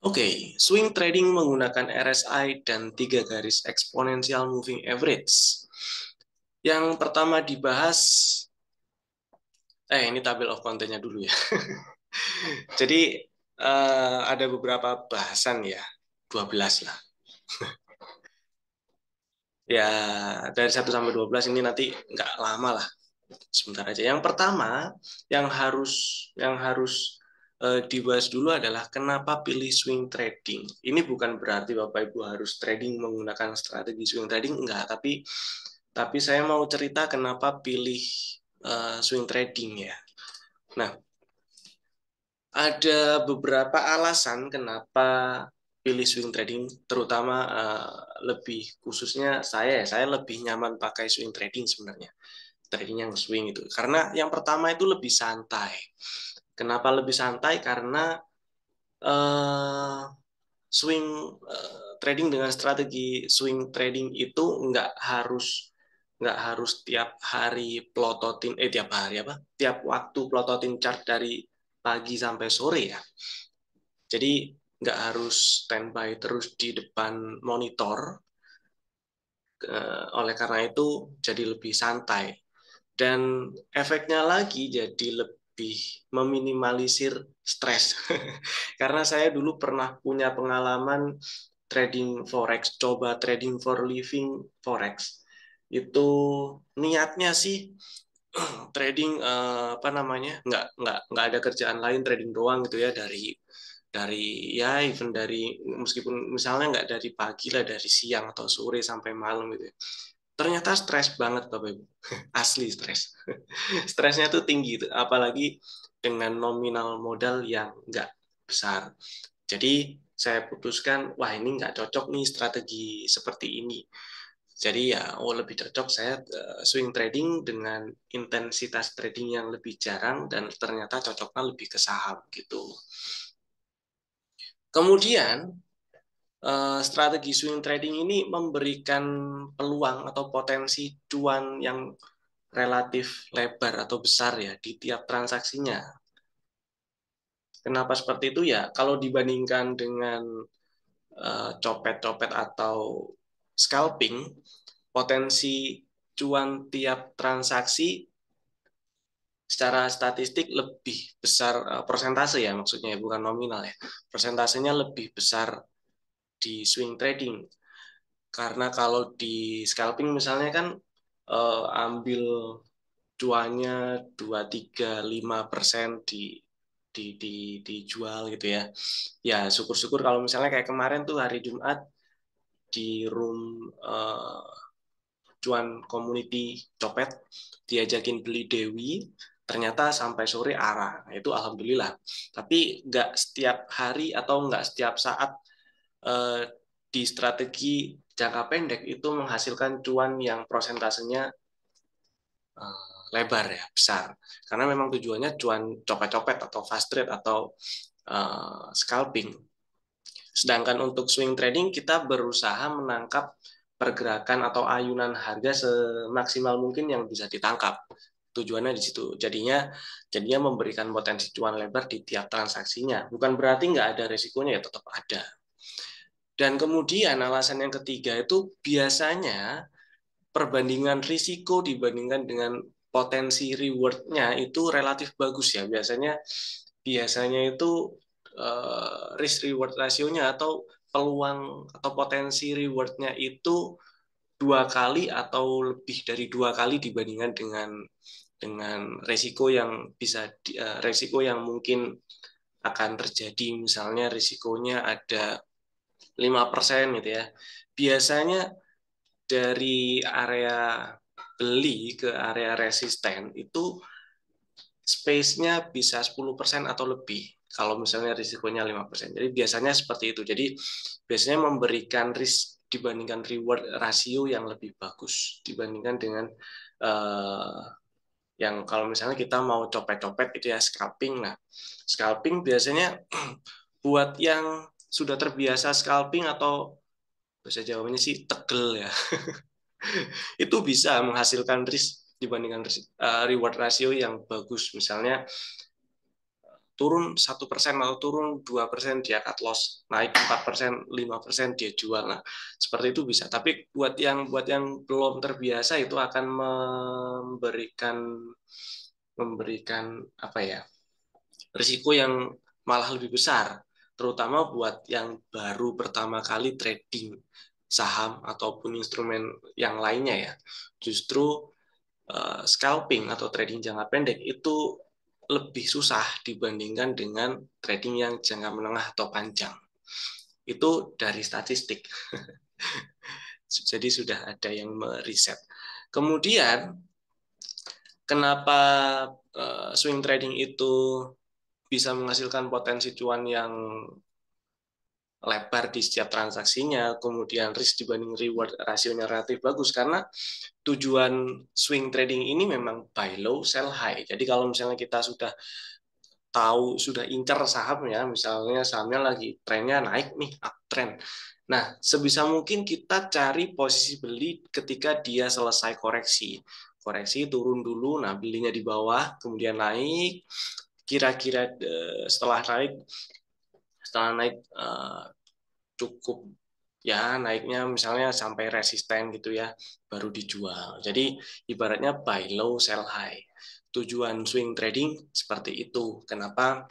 Oke, swing trading menggunakan RSI dan 3 garis exponential moving average. Yang pertama dibahas, ini tabel of content-nya dulu ya. Jadi ada beberapa bahasan ya, 12 lah. Ya, dari 1 sampai 12 ini nanti nggak lama lah, sebentar aja. Yang pertama, yang harus dibahas dulu adalah kenapa pilih swing trading. Ini bukan berarti Bapak Ibu harus trading menggunakan strategi swing trading, enggak. Tapi saya mau cerita kenapa pilih swing trading ya. Nah, ada beberapa alasan kenapa pilih swing trading, terutama lebih khususnya saya lebih nyaman pakai swing trading sebenarnya. Trading yang swing itu. Karena yang pertama itu lebih santai. Kenapa lebih santai? Karena uh, swing trading dengan strategi swing trading itu nggak harus tiap hari plototin tiap hari apa tiap waktu plototin chart dari pagi sampai sore ya. Jadi nggak harus standby terus di depan monitor. Oleh karena itu jadi lebih santai. Dan efeknya lagi jadi lebih meminimalisir stres. Karena saya dulu pernah punya pengalaman trading forex, coba trading for living forex. Itu niatnya sih trading apa namanya nggak ada kerjaan lain, trading doang gitu ya, dari ya even dari meskipun misalnya nggak dari pagi lah, dari siang atau sore sampai malam gitu ya. Ternyata stres banget Bapak Ibu. Asli stres. Stresnya tuh tinggi, apalagi dengan nominal modal yang nggak besar. Jadi saya putuskan, wah ini nggak cocok nih strategi seperti ini. Jadi ya, lebih cocok saya swing trading dengan intensitas trading yang lebih jarang dan ternyata cocoknya lebih ke saham gitu. Kemudian strategi swing trading ini memberikan peluang atau potensi cuan yang relatif lebar atau besar ya di tiap transaksinya. Kenapa seperti itu ya? Kalau dibandingkan dengan copet-copet atau scalping, potensi cuan tiap transaksi secara statistik lebih besar, persentase ya maksudnya ya, bukan nominal ya. Persentasenya lebih besar di swing trading. Karena kalau di scalping misalnya kan ambil cuannya 2, 3, 5% dijual gitu ya. Ya syukur-syukur kalau misalnya kayak kemarin tuh hari Jumat di room cuan community copet diajakin beli Dewi, ternyata sampai sore arah. Nah, itu alhamdulillah. Tapi nggak setiap hari atau nggak setiap saat eh, di strategi jangka pendek itu menghasilkan cuan yang prosentasenya lebar ya, besar. Karena memang tujuannya cuan copet-copet atau fast trade atau scalping. Sedangkan untuk swing trading kita berusaha menangkap pergerakan atau ayunan harga semaksimal mungkin yang bisa ditangkap. Tujuannya di situ. Jadinya memberikan potensi cuan lebar di tiap transaksinya. Bukan berarti nggak ada resikonya, ya tetap ada. Dan kemudian alasan yang ketiga itu biasanya perbandingan risiko dibandingkan dengan potensi reward-nya itu relatif bagus ya. Biasanya itu risk reward rasionya atau peluang atau potensi reward-nya itu 2 kali atau lebih dari 2 kali dibandingkan dengan resiko yang mungkin akan terjadi. Misalnya risikonya ada 5% gitu ya. Biasanya dari area beli ke area resisten itu space-nya bisa 10% atau lebih kalau misalnya risikonya 5%. Jadi biasanya seperti itu. Jadi biasanya memberikan risk dibandingkan reward rasio yang lebih bagus dibandingkan dengan uh, yang kalau misalnya kita mau copet-copet itu ya scalping. Nah, scalping biasanya buat yang sudah terbiasa scalping atau bahasa Jawanya sih tegel ya. Itu bisa menghasilkan risk dibandingkan reward rasio yang bagus. Misalnya turun 1% atau turun 2% dia cut loss, naik 4%, 5% dia jual. Nah, seperti itu bisa. Tapi buat yang belum terbiasa itu akan memberikan apa ya? Risiko yang malah lebih besar, terutama buat yang baru pertama kali trading saham ataupun instrumen yang lainnya ya. Justru scalping atau trading jangka pendek itu lebih susah dibandingkan dengan trading yang jangka menengah atau panjang. Itu dari statistik. Jadi sudah ada yang meriset. Kemudian kenapa swing trading itu bisa menghasilkan potensi cuan yang lebar di setiap transaksinya, kemudian risk dibanding reward rasionya relatif bagus, karena tujuan swing trading ini memang buy low, sell high. Jadi kalau misalnya kita sudah tahu, sudah incar sahamnya, misalnya sahamnya lagi trennya naik nih, uptrend. Nah, sebisa mungkin kita cari posisi beli ketika dia selesai koreksi. Koreksi turun dulu, nah belinya di bawah, kemudian naik, kira-kira setelah naik cukup ya naiknya misalnya sampai resisten gitu ya, baru dijual. Jadi ibaratnya buy low sell high. Tujuan swing trading seperti itu. Kenapa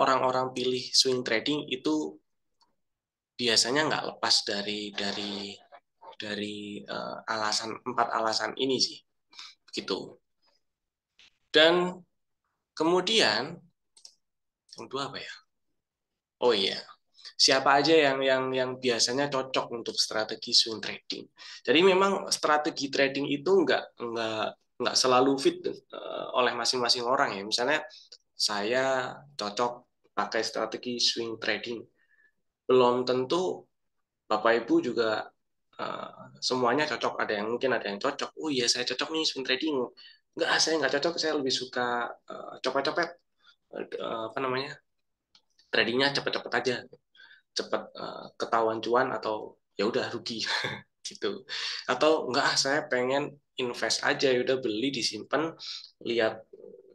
orang-orang pilih swing trading itu biasanya nggak lepas dari empat alasan ini sih, gitu. Dan kemudian yang kedua apa ya? Oh iya, siapa aja yang biasanya cocok untuk strategi swing trading. Jadi memang strategi trading itu nggak selalu fit oleh masing-masing orang ya. Misalnya saya cocok pakai strategi swing trading, belum tentu Bapak Ibu juga semuanya cocok. Mungkin ada yang cocok. Oh iya saya cocok nih swing trading. Enggak, saya nggak cocok. Saya lebih suka copet-copet. Apa namanya? Tradingnya cepet-cepet aja, cepet ketahuan cuan atau ya udah rugi gitu. Atau enggak, saya pengen invest aja, ya udah beli disimpan, lihat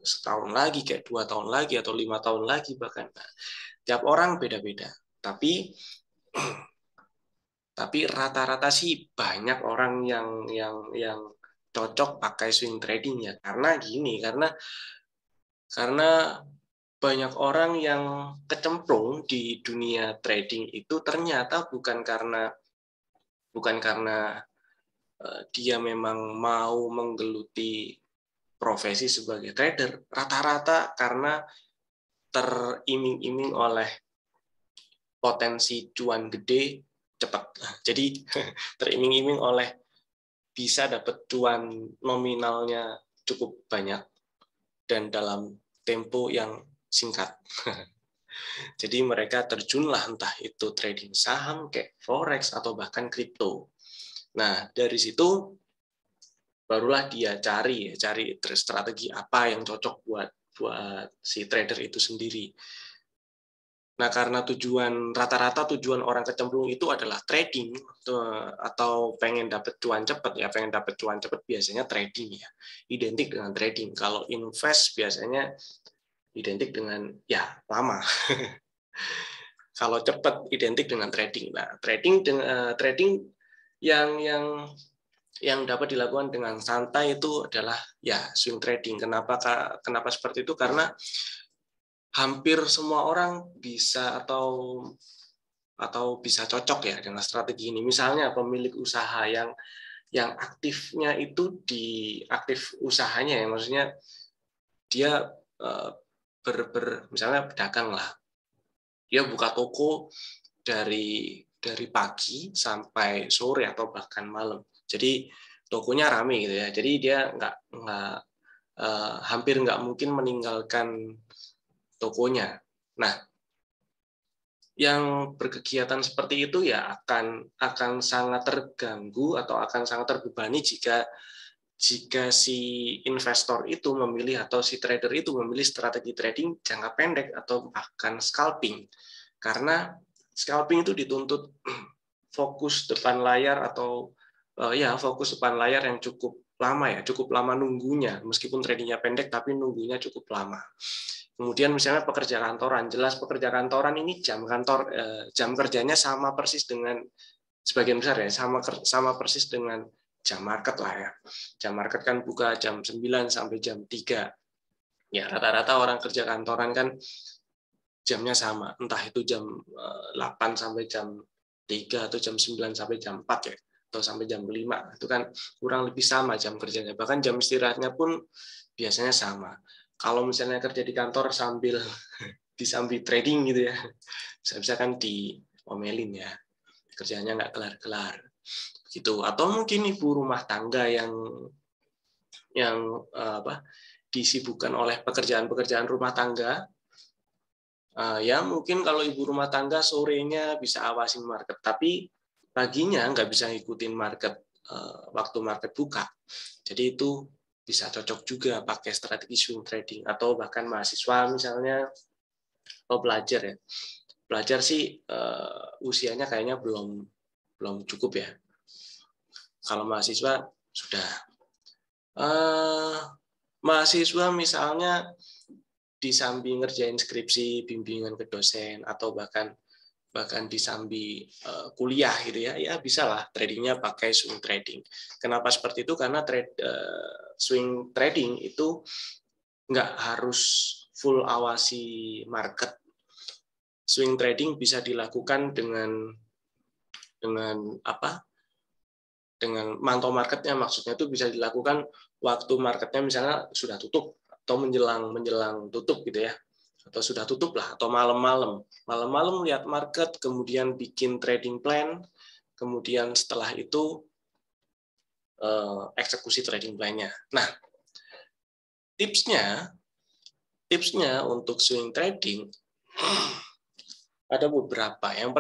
setahun lagi, kayak 2 tahun lagi atau 5 tahun lagi bahkan. Nah, tiap orang beda-beda. Tapi rata-rata sih banyak orang yang cocok pakai swing trading ya, karena gini, karena banyak orang yang kecemplung di dunia trading itu ternyata bukan karena dia memang mau menggeluti profesi sebagai trader, rata-rata karena teriming-iming oleh potensi cuan gede cepat. Jadi teriming-iming oleh bisa dapat cuan nominalnya cukup banyak dan dalam tempo yang singkat. Jadi mereka terjunlah entah itu trading saham, kayak forex atau bahkan kripto. Nah, dari situ barulah dia cari strategi apa yang cocok buat si trader itu sendiri. Nah, karena rata-rata tujuan orang kecemplung itu adalah trading atau pengen dapat cuan cepat ya, pengen dapat cuan cepat biasanya trading ya, identik dengan trading. Kalau invest biasanya identik dengan ya lama. Kalau cepat identik dengan trading. Nah, trading yang dapat dilakukan dengan santai itu adalah ya swing trading. Kenapa seperti itu? Karena hampir semua orang bisa atau bisa cocok ya dengan strategi ini. Misalnya pemilik usaha yang aktifnya itu di aktif usahanya ya, maksudnya dia misalnya pedagang lah, dia buka toko dari pagi sampai sore atau bahkan malam. Jadi tokonya rame gitu ya. Jadi dia hampir nggak mungkin meninggalkan tokonya. Nah, yang berkegiatan seperti itu ya akan sangat terganggu atau akan sangat terbebani jika si investor itu memilih atau si trader itu memilih strategi trading jangka pendek atau bahkan scalping. Karena scalping itu dituntut fokus depan layar atau fokus depan layar yang cukup lama ya, cukup lama nunggunya. Meskipun tradingnya pendek, tapi nunggunya cukup lama. Kemudian misalnya pekerja kantoran, jelas pekerja kantoran ini jam kerjanya sama persis dengan sebagian besar ya, sama persis dengan jam market lah ya. Jam market kan buka jam 9 sampai jam 3. Ya, rata-rata orang kerja kantoran kan jamnya sama, entah itu jam 8 sampai jam 3 atau jam 9 sampai jam 4 ya, atau sampai jam 5. Itu kan kurang lebih sama jam kerjanya. Bahkan jam istirahatnya pun biasanya sama. Kalau misalnya kerja di kantor sambil disambi trading gitu ya, bisa-bisa kan diomelin ya, kerjanya nggak kelar-kelar gitu. Atau mungkin ibu rumah tangga yang disibukkan oleh pekerjaan-pekerjaan rumah tangga. Ya mungkin kalau ibu rumah tangga sorenya bisa awasin market, tapi paginya nggak bisa ngikutin market waktu market buka. Jadi itu bisa cocok juga pakai strategi swing trading, atau bahkan mahasiswa misalnya, atau pelajar ya. Pelajar sih usianya kayaknya belum cukup ya. Kalau mahasiswa sudah. Mahasiswa misalnya disambi ngerjain skripsi, bimbingan ke dosen, atau bahkan disambi kuliah gitu ya, ya bisa lah tradingnya pakai swing trading. Kenapa seperti itu? Karena swing trading itu nggak harus full awasi market. Swing trading bisa dilakukan dengan apa? Dengan mantau marketnya, maksudnya itu bisa dilakukan waktu marketnya misalnya sudah tutup atau menjelang tutup gitu ya, atau sudah tutup lah, atau malam-malam lihat market, kemudian bikin trading plan, kemudian setelah itu eksekusi trading plan-nya. Nah, tipsnya untuk swing trading ada beberapa. Yang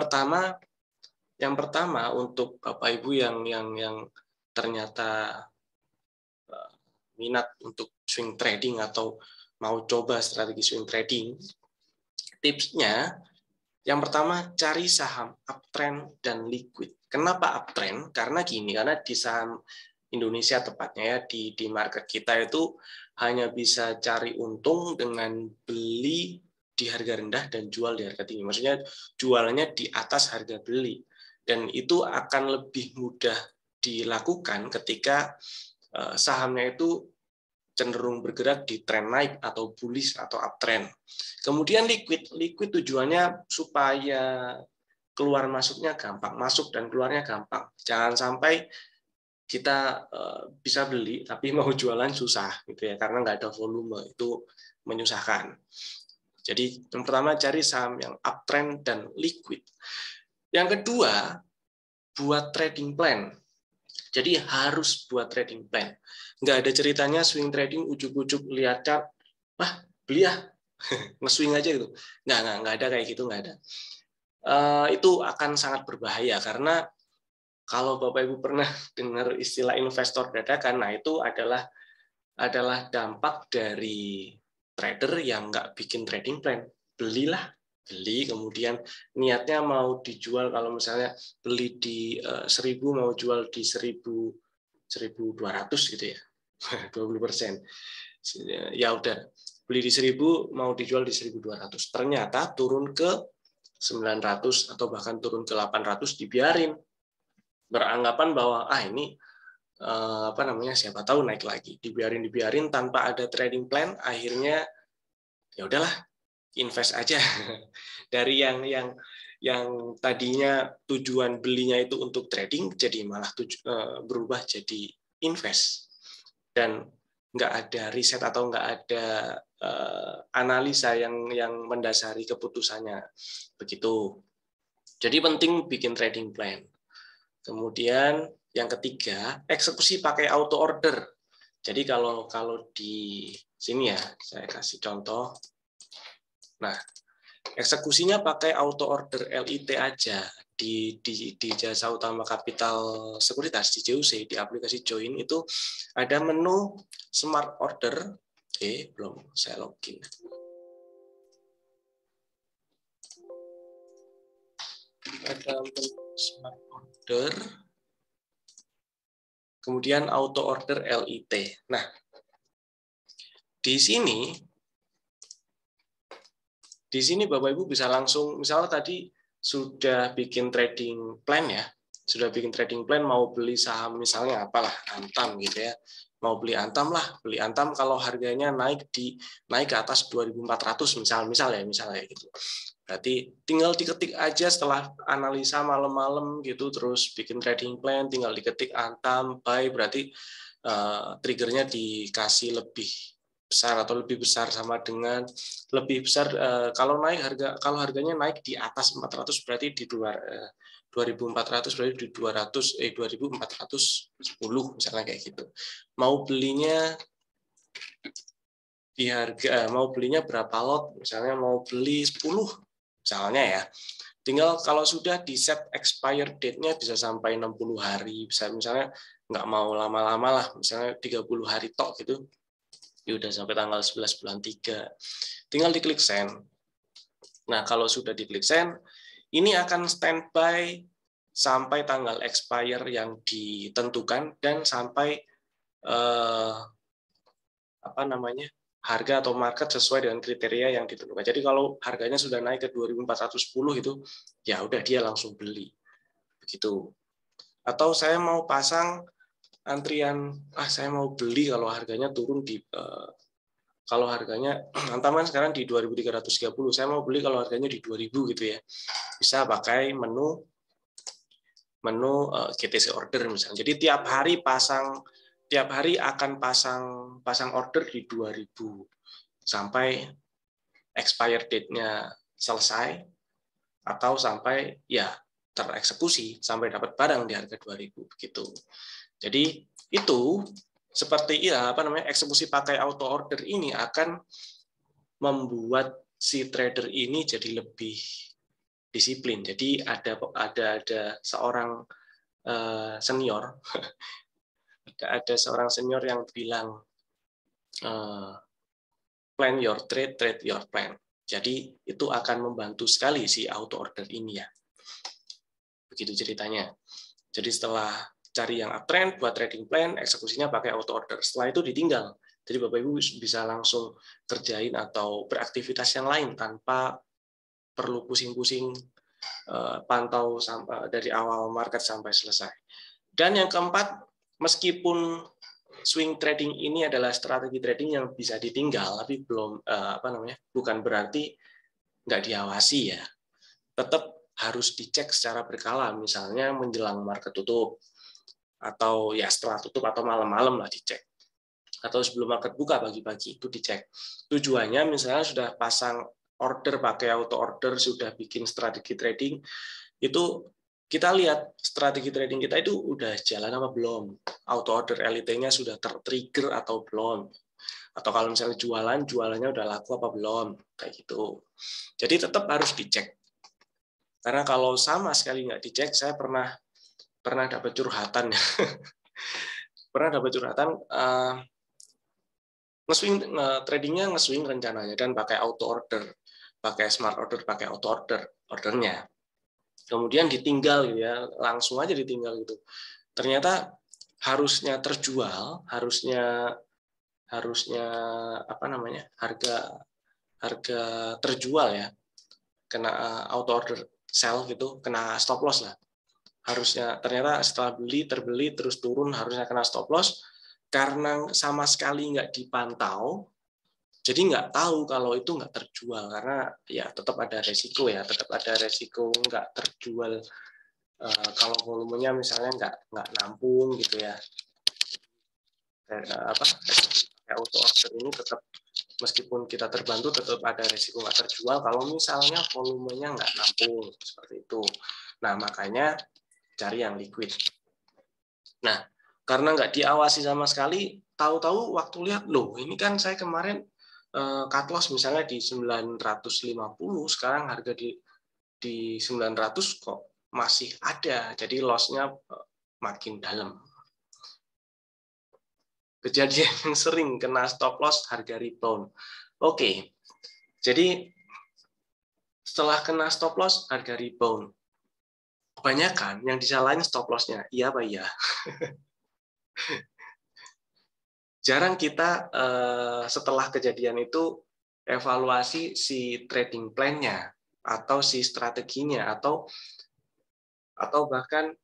pertama untuk Bapak Ibu yang ternyata minat untuk swing trading atau mau coba strategi swing trading, tipsnya yang pertama cari saham uptrend dan liquid. Kenapa uptrend? Karena di saham Indonesia tepatnya ya, di market kita itu hanya bisa cari untung dengan beli di harga rendah dan jual di harga tinggi. Maksudnya jualannya di atas harga beli. Dan itu akan lebih mudah dilakukan ketika sahamnya itu cenderung bergerak di tren naik atau bullish atau uptrend. Kemudian liquid tujuannya supaya keluar masuknya gampang, masuk dan keluarnya gampang. Jangan sampai kita bisa beli tapi mau jualan susah gitu ya, karena nggak ada volume, itu menyusahkan. Jadi yang pertama cari saham yang uptrend dan liquid. Yang kedua, buat trading plan. Jadi harus buat trading plan. Nggak ada ceritanya swing trading ujuk-ujuk lihat chart, wah beli ya, nge-swing aja gitu. Nggak ada kayak gitu, nggak ada. Itu akan sangat berbahaya, karena kalau Bapak Ibu pernah dengar istilah investor dadakan, nah itu adalah dampak dari trader yang nggak bikin trading plan. Beli, kemudian niatnya mau dijual, kalau misalnya beli di 1.000 mau jual di 1.200 gitu ya, 20%. Ya udah, beli di 1.000 mau dijual di 1.200. Ternyata turun ke 900 atau bahkan turun ke 800, dibiarin. Beranggapan bahwa ini siapa tahu naik lagi. Dibiarin tanpa ada trading plan, akhirnya ya udahlah, invest aja. Dari yang tadinya tujuan belinya itu untuk trading, jadi malah berubah jadi invest. Dan nggak ada riset atau nggak ada analisa yang mendasari keputusannya. Begitu. Jadi penting bikin trading plan. Kemudian yang ketiga, eksekusi pakai auto order. Jadi kalau di sini ya, saya kasih contoh. Nah, eksekusinya pakai auto order LIT aja di Jasa Utama Capital Sekuritas, di JUC, di aplikasi Join itu ada menu Smart Order. Oke, belum saya login. Ada menu Smart Order. kemudian auto order LIT. Nah, di sini Bapak Ibu bisa langsung, misalnya tadi sudah bikin trading plan ya, sudah bikin trading plan mau beli saham misalnya apalah Antam gitu ya, mau beli Antam lah, beli Antam kalau harganya naik ke atas 2.400 misalnya gitu. Berarti tinggal diketik aja setelah analisa malam-malam gitu, terus bikin trading plan, tinggal diketik Antam buy, berarti triggernya dikasih lebih besar atau lebih besar sama dengan lebih besar kalau harganya naik di atas 400 berarti di 2.400 berarti di 2.410 misalnya kayak gitu. Mau belinya mau belinya berapa lot, misalnya mau beli 10 misalnya ya. Tinggal kalau sudah di set expire date-nya bisa sampai 60 hari, bisa misalnya nggak mau lama-lama lah, misalnya 30 hari tok gitu. Ya udah sampai tanggal 11 bulan 3. Tinggal diklik send. Nah, kalau sudah diklik send, ini akan standby sampai tanggal expire yang ditentukan dan sampai harga atau market sesuai dengan kriteria yang ditentukan. Jadi kalau harganya sudah naik ke 2.410 itu, ya udah dia langsung beli. Begitu. Atau saya mau pasang antrian, saya mau beli kalau harganya turun kalau harganya Antaman sekarang di 2.330, saya mau beli kalau harganya di 2.000 gitu ya. Bisa pakai menu GTC order misalnya. Jadi tiap hari akan pasang order di 2.000 sampai expire date-nya selesai atau sampai ya tereksekusi sampai dapat barang di harga 2.000 begitu. Jadi itu seperti eksekusi pakai auto order ini akan membuat si trader ini jadi lebih disiplin. Jadi ada seorang senior ada seorang senior yang bilang plan your trade, trade your plan. Jadi itu akan membantu sekali si auto order ini ya. Begitu ceritanya. Jadi setelah cari yang uptrend buat trading plan, eksekusinya pakai auto order. Setelah itu ditinggal. Jadi Bapak Ibu bisa langsung kerjain atau beraktivitas yang lain tanpa perlu pusing-pusing pantau dari awal market sampai selesai. Dan yang keempat, meskipun swing trading ini adalah strategi trading yang bisa ditinggal, tapi bukan berarti nggak diawasi ya. Tetap harus dicek secara berkala, misalnya menjelang market tutup, atau ya setelah tutup atau malam-malam lah dicek. Atau sebelum market buka pagi-pagi itu dicek. Tujuannya misalnya sudah pasang order pakai auto order, sudah bikin strategi trading, itu kita lihat strategi trading kita itu udah jalan apa belum, auto order LIT-nya sudah tertrigger atau belum, atau kalau misalnya jualannya udah laku apa belum, kayak gitu. Jadi tetap harus dicek, karena kalau sama sekali nggak dicek, saya pernah dapat curhatan ya. Tradingnya nge-swing rencananya dan pakai auto order, pakai smart order, pakai auto ordernya. Kemudian ditinggal gitu ya, langsung aja ditinggal gitu. Ternyata harusnya terjual, harusnya harga terjual ya, kena auto order sell gitu, kena stop loss lah. Harusnya ternyata setelah terbeli terus turun, harusnya kena stop loss karena sama sekali nggak dipantau. Jadi nggak tahu kalau itu nggak terjual, karena ya tetap ada resiko nggak terjual kalau volumenya misalnya nggak nampung gitu ya. Auto order ini tetap, meskipun kita terbantu, tetap ada resiko nggak terjual kalau misalnya volumenya nggak nampung seperti itu. Nah makanya cari yang liquid. Nah karena nggak diawasi sama sekali, tahu-tahu waktu lihat loh ini kan saya kemarin cut loss misalnya di 950, sekarang harga di 900 kok masih ada, jadi loss-nya makin dalam. Kejadian yang sering kena stop loss, harga rebound. Oke, jadi setelah kena stop loss, harga rebound. Kebanyakan yang disalahin stop loss-nya, iya apa iya? Jarang kita setelah kejadian itu evaluasi si trading plan-nya atau si strateginya atau bahkan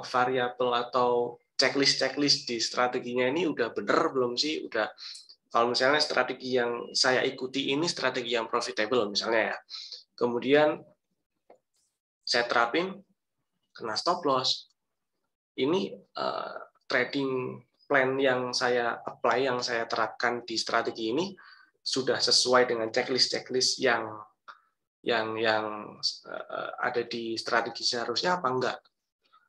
variabel atau checklist di strateginya ini udah bener belum sih? Udah, kalau misalnya strategi yang saya ikuti ini strategi yang profitable misalnya ya. Kemudian saya terapin, kena stop loss. Ini trading plan yang saya apply, yang saya terapkan di strategi ini sudah sesuai dengan checklist yang ada di strategi seharusnya apa enggak?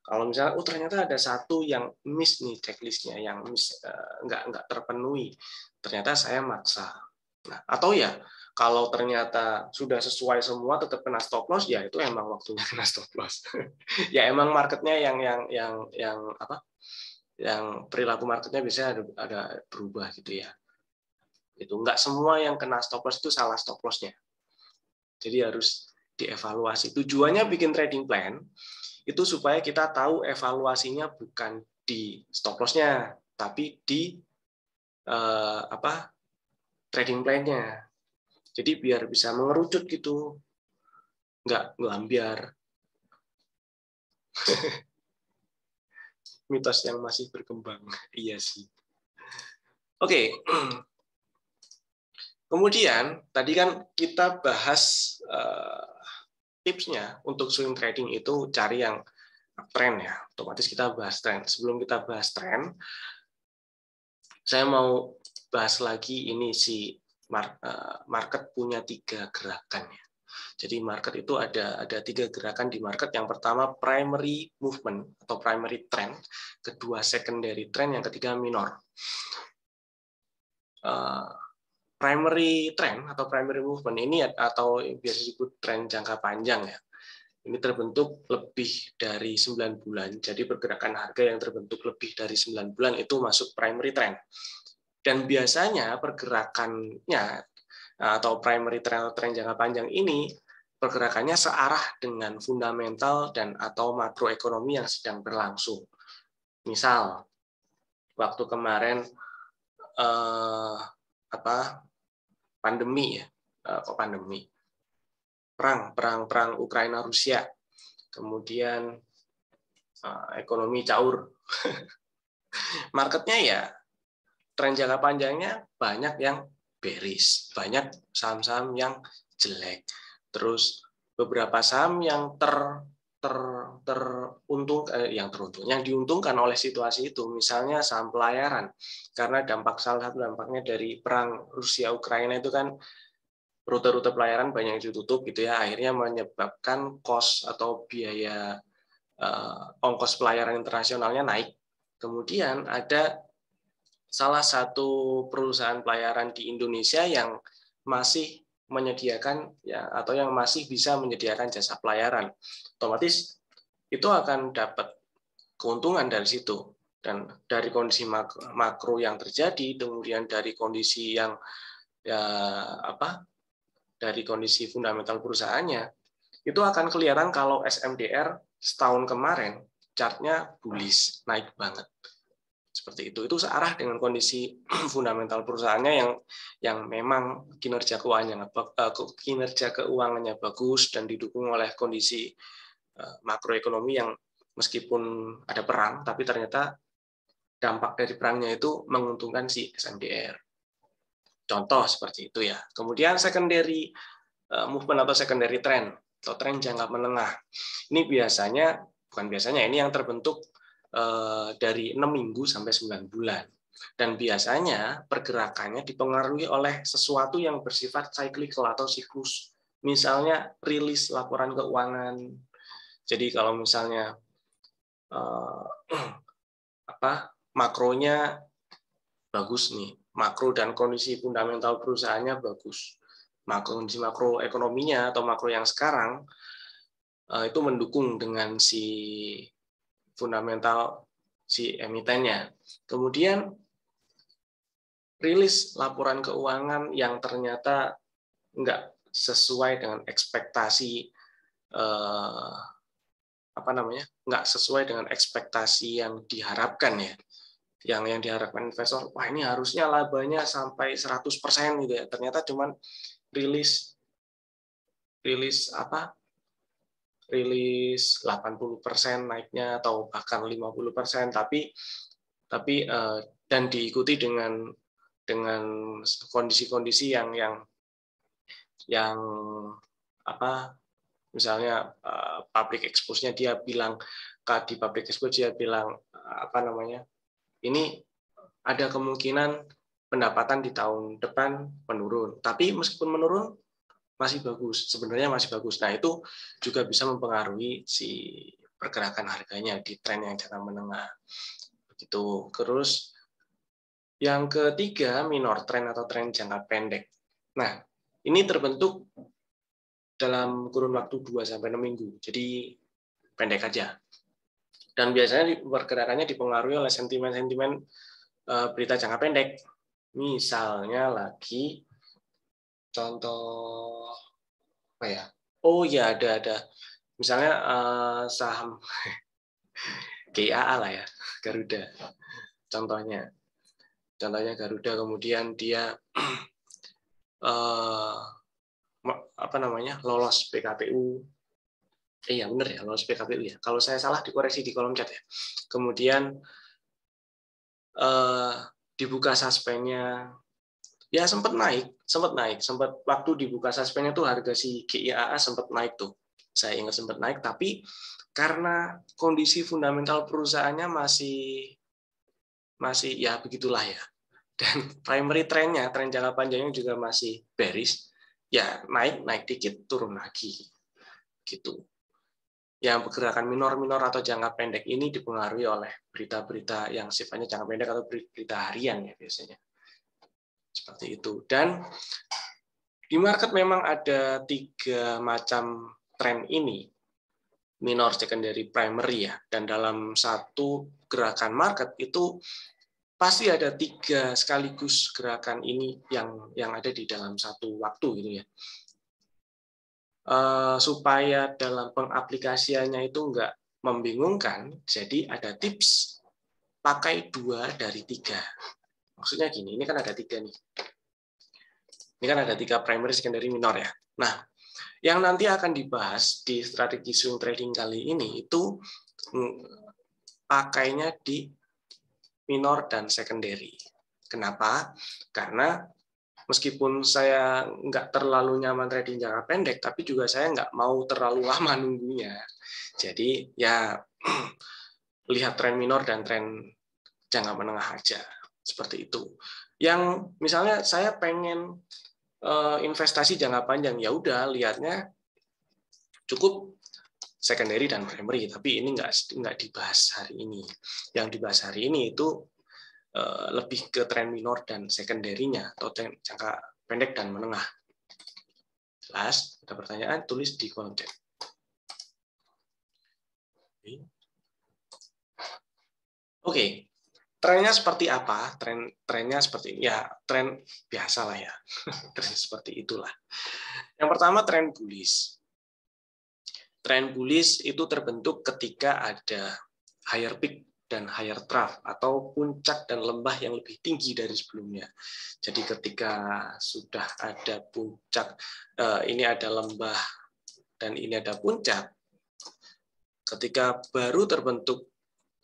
Kalau misalnya, ternyata ada satu yang miss nih checklistnya, yang miss, nggak terpenuhi, ternyata saya maksa. Nah, atau ya kalau ternyata sudah sesuai semua tetap kena stop loss, ya itu emang waktunya kena stop loss. Ya emang marketnya yang apa? Yang perilaku marketnya biasanya ada berubah gitu ya. Itu nggak semua yang kena stop loss itu salah stop lossnya. Jadi harus dievaluasi. Tujuannya bikin trading plan itu supaya kita tahu evaluasinya bukan di stop loss-nya, tapi di trading plan-nya. Jadi biar bisa mengerucut gitu, nggak ngelambiar. Mitos yang masih berkembang. Iya sih. Oke. Kemudian tadi kan kita bahas tipsnya untuk swing trading itu cari yang tren ya. Otomatis kita bahas tren. Sebelum kita bahas tren, saya mau bahas lagi ini si market punya 3 gerakan ya. Jadi market itu ada 3 gerakan di market. Yang pertama primary movement atau primary trend, kedua secondary trend, yang ketiga minor. Primary trend atau primary movement ini atau biasa disebut tren jangka panjang ya. Ini terbentuk lebih dari 9 bulan. Jadi pergerakan harga yang terbentuk lebih dari 9 bulan itu masuk primary trend. Dan biasanya pergerakannya atau primary trend atau tren jangka panjang ini pergerakannya searah dengan fundamental dan atau makroekonomi yang sedang berlangsung. Misal waktu kemarin pandemi ya, kok pandemi? Perang Ukraina Rusia. Kemudian ekonomi caur. Marketnya ya tren jangka panjangnya banyak yang bearish, banyak saham-saham yang jelek. Terus beberapa saham yang yang diuntungkan oleh situasi itu, misalnya saham pelayaran, karena salah satu dampaknya dari perang Rusia Ukraina itu kan rute-rute pelayaran banyak yang ditutup gitu ya, akhirnya menyebabkan cost atau biaya ongkos pelayaran internasionalnya naik. Kemudian ada salah satu perusahaan pelayaran di Indonesia yang masih menyediakan ya atau yang masih bisa menyediakan jasa pelayaran, otomatis itu akan dapat keuntungan dari situ. Dan dari kondisi makro yang terjadi, kemudian dari kondisi yang dari kondisi fundamental perusahaannya, itu akan kelihatan kalau SMDR setahun kemarin chartnya bullish, naik banget. Seperti itu searah dengan kondisi fundamental perusahaannya yang memang kinerja keuangannya bagus dan didukung oleh kondisi makroekonomi yang meskipun ada perang tapi ternyata dampak dari perangnya itu menguntungkan si SMDR. Contoh seperti itu ya. Kemudian secondary movement atau secondary trend atau tren jangka menengah. Ini bukan biasanya, ini yang terbentuk dari 6 minggu sampai 9 bulan. Dan biasanya pergerakannya dipengaruhi oleh sesuatu yang bersifat cyclical atau siklus. Misalnya rilis laporan keuangan. Jadi kalau misalnya makronya bagus nih, makro dan kondisi fundamental perusahaannya bagus. Kondisi makroekonominya atau makro yang sekarang itu mendukung dengan si fundamental si emitennya. Kemudian rilis laporan keuangan yang ternyata nggak sesuai dengan ekspektasi nggak sesuai dengan ekspektasi yang diharapkan ya. yang diharapkan investor, wah ini harusnya labanya sampai 100% gitu ya. Ternyata cuman rilis apa? Rilis 80% naiknya atau bahkan 50%, dan diikuti dengan kondisi-kondisi yang apa, misalnya public expose-nya dia bilang, di public expose dia bilang apa namanya, ini ada kemungkinan pendapatan di tahun depan menurun, tapi meskipun menurun masih bagus, sebenarnya masih bagus. Nah, itu juga bisa mempengaruhi si pergerakan harganya di tren yang jangka menengah. Begitu. Terus yang ketiga, minor trend atau tren jangka pendek. Nah, ini terbentuk dalam kurun waktu 2-6 minggu. Jadi pendek aja. Dan biasanya pergerakannya dipengaruhi oleh sentimen-sentimen berita jangka pendek. Misalnya lagi contoh apa ya? Oh ya, ada. Misalnya saham GAA lah ya, Garuda. Contohnya Garuda, kemudian dia apa namanya, lolos PKPU. Iya benar ya, lolos PKPU ya. Kalau saya salah dikoreksi di kolom chat ya. Kemudian dibuka suspendnya, ya sempat waktu dibuka suspendnya tuh harga si GIAA sempat naik tuh. Saya ingat sempat naik, tapi karena kondisi fundamental perusahaannya masih ya begitulah ya. Dan primary trendnya, tren jangka panjangnya juga masih bearish, ya naik dikit, turun lagi, gitu. Yang pergerakan minor atau jangka pendek ini dipengaruhi oleh berita-berita yang sifatnya jangka pendek atau berita harian ya biasanya. Seperti itu. Dan di market memang ada 3 macam tren ini, minor, secondary, primary ya. Dan dalam satu gerakan market itu pasti ada 3 sekaligus gerakan ini yang ada di dalam satu waktu gitu ya. Supaya dalam pengaplikasiannya itu enggak membingungkan, jadi ada tips pakai 2 dari 3. Maksudnya gini, ini kan ada 3 nih. Ini kan ada 3 primary, secondary, minor ya. Nah, yang nanti akan dibahas di strategi swing trading kali ini itu pakainya di minor dan secondary. Kenapa? Karena meskipun saya nggak terlalu nyaman trading jangka pendek, tapi juga saya nggak mau terlalu lama nunggunya. Jadi ya lihat tren minor dan tren jangka menengah aja, seperti itu. Yang misalnya saya pengen investasi jangka panjang, ya udah lihatnya cukup secondary dan primary, tapi ini nggak dibahas hari ini. Yang dibahas hari ini itu lebih ke tren minor dan secondary-nya atau tren jangka pendek dan menengah. Jelas? Ada pertanyaan? Tulis di kolom chat. Oke. Trennya seperti apa? Trennya seperti ya tren biasa lah ya. Tren seperti itulah. Yang pertama tren bullish. Tren bullish itu terbentuk ketika ada higher peak dan higher trough atau puncak dan lembah yang lebih tinggi dari sebelumnya. Jadi ketika sudah ada puncak, ini ada lembah dan ini ada puncak, ketika baru terbentuk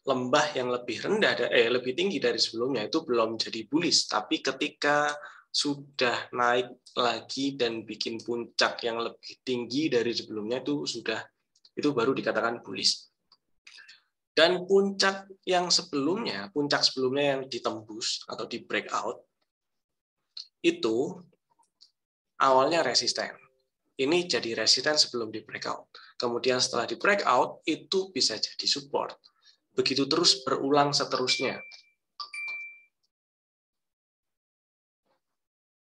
lembah yang lebih rendah, lebih tinggi dari sebelumnya, itu belum jadi bullish. Tapi ketika sudah naik lagi dan bikin puncak yang lebih tinggi dari sebelumnya, itu baru dikatakan bullish. Dan puncak sebelumnya yang ditembus atau di breakout, itu awalnya resisten. Ini jadi resisten sebelum di breakout. Kemudian setelah di breakout, itu bisa jadi support. Begitu terus berulang seterusnya.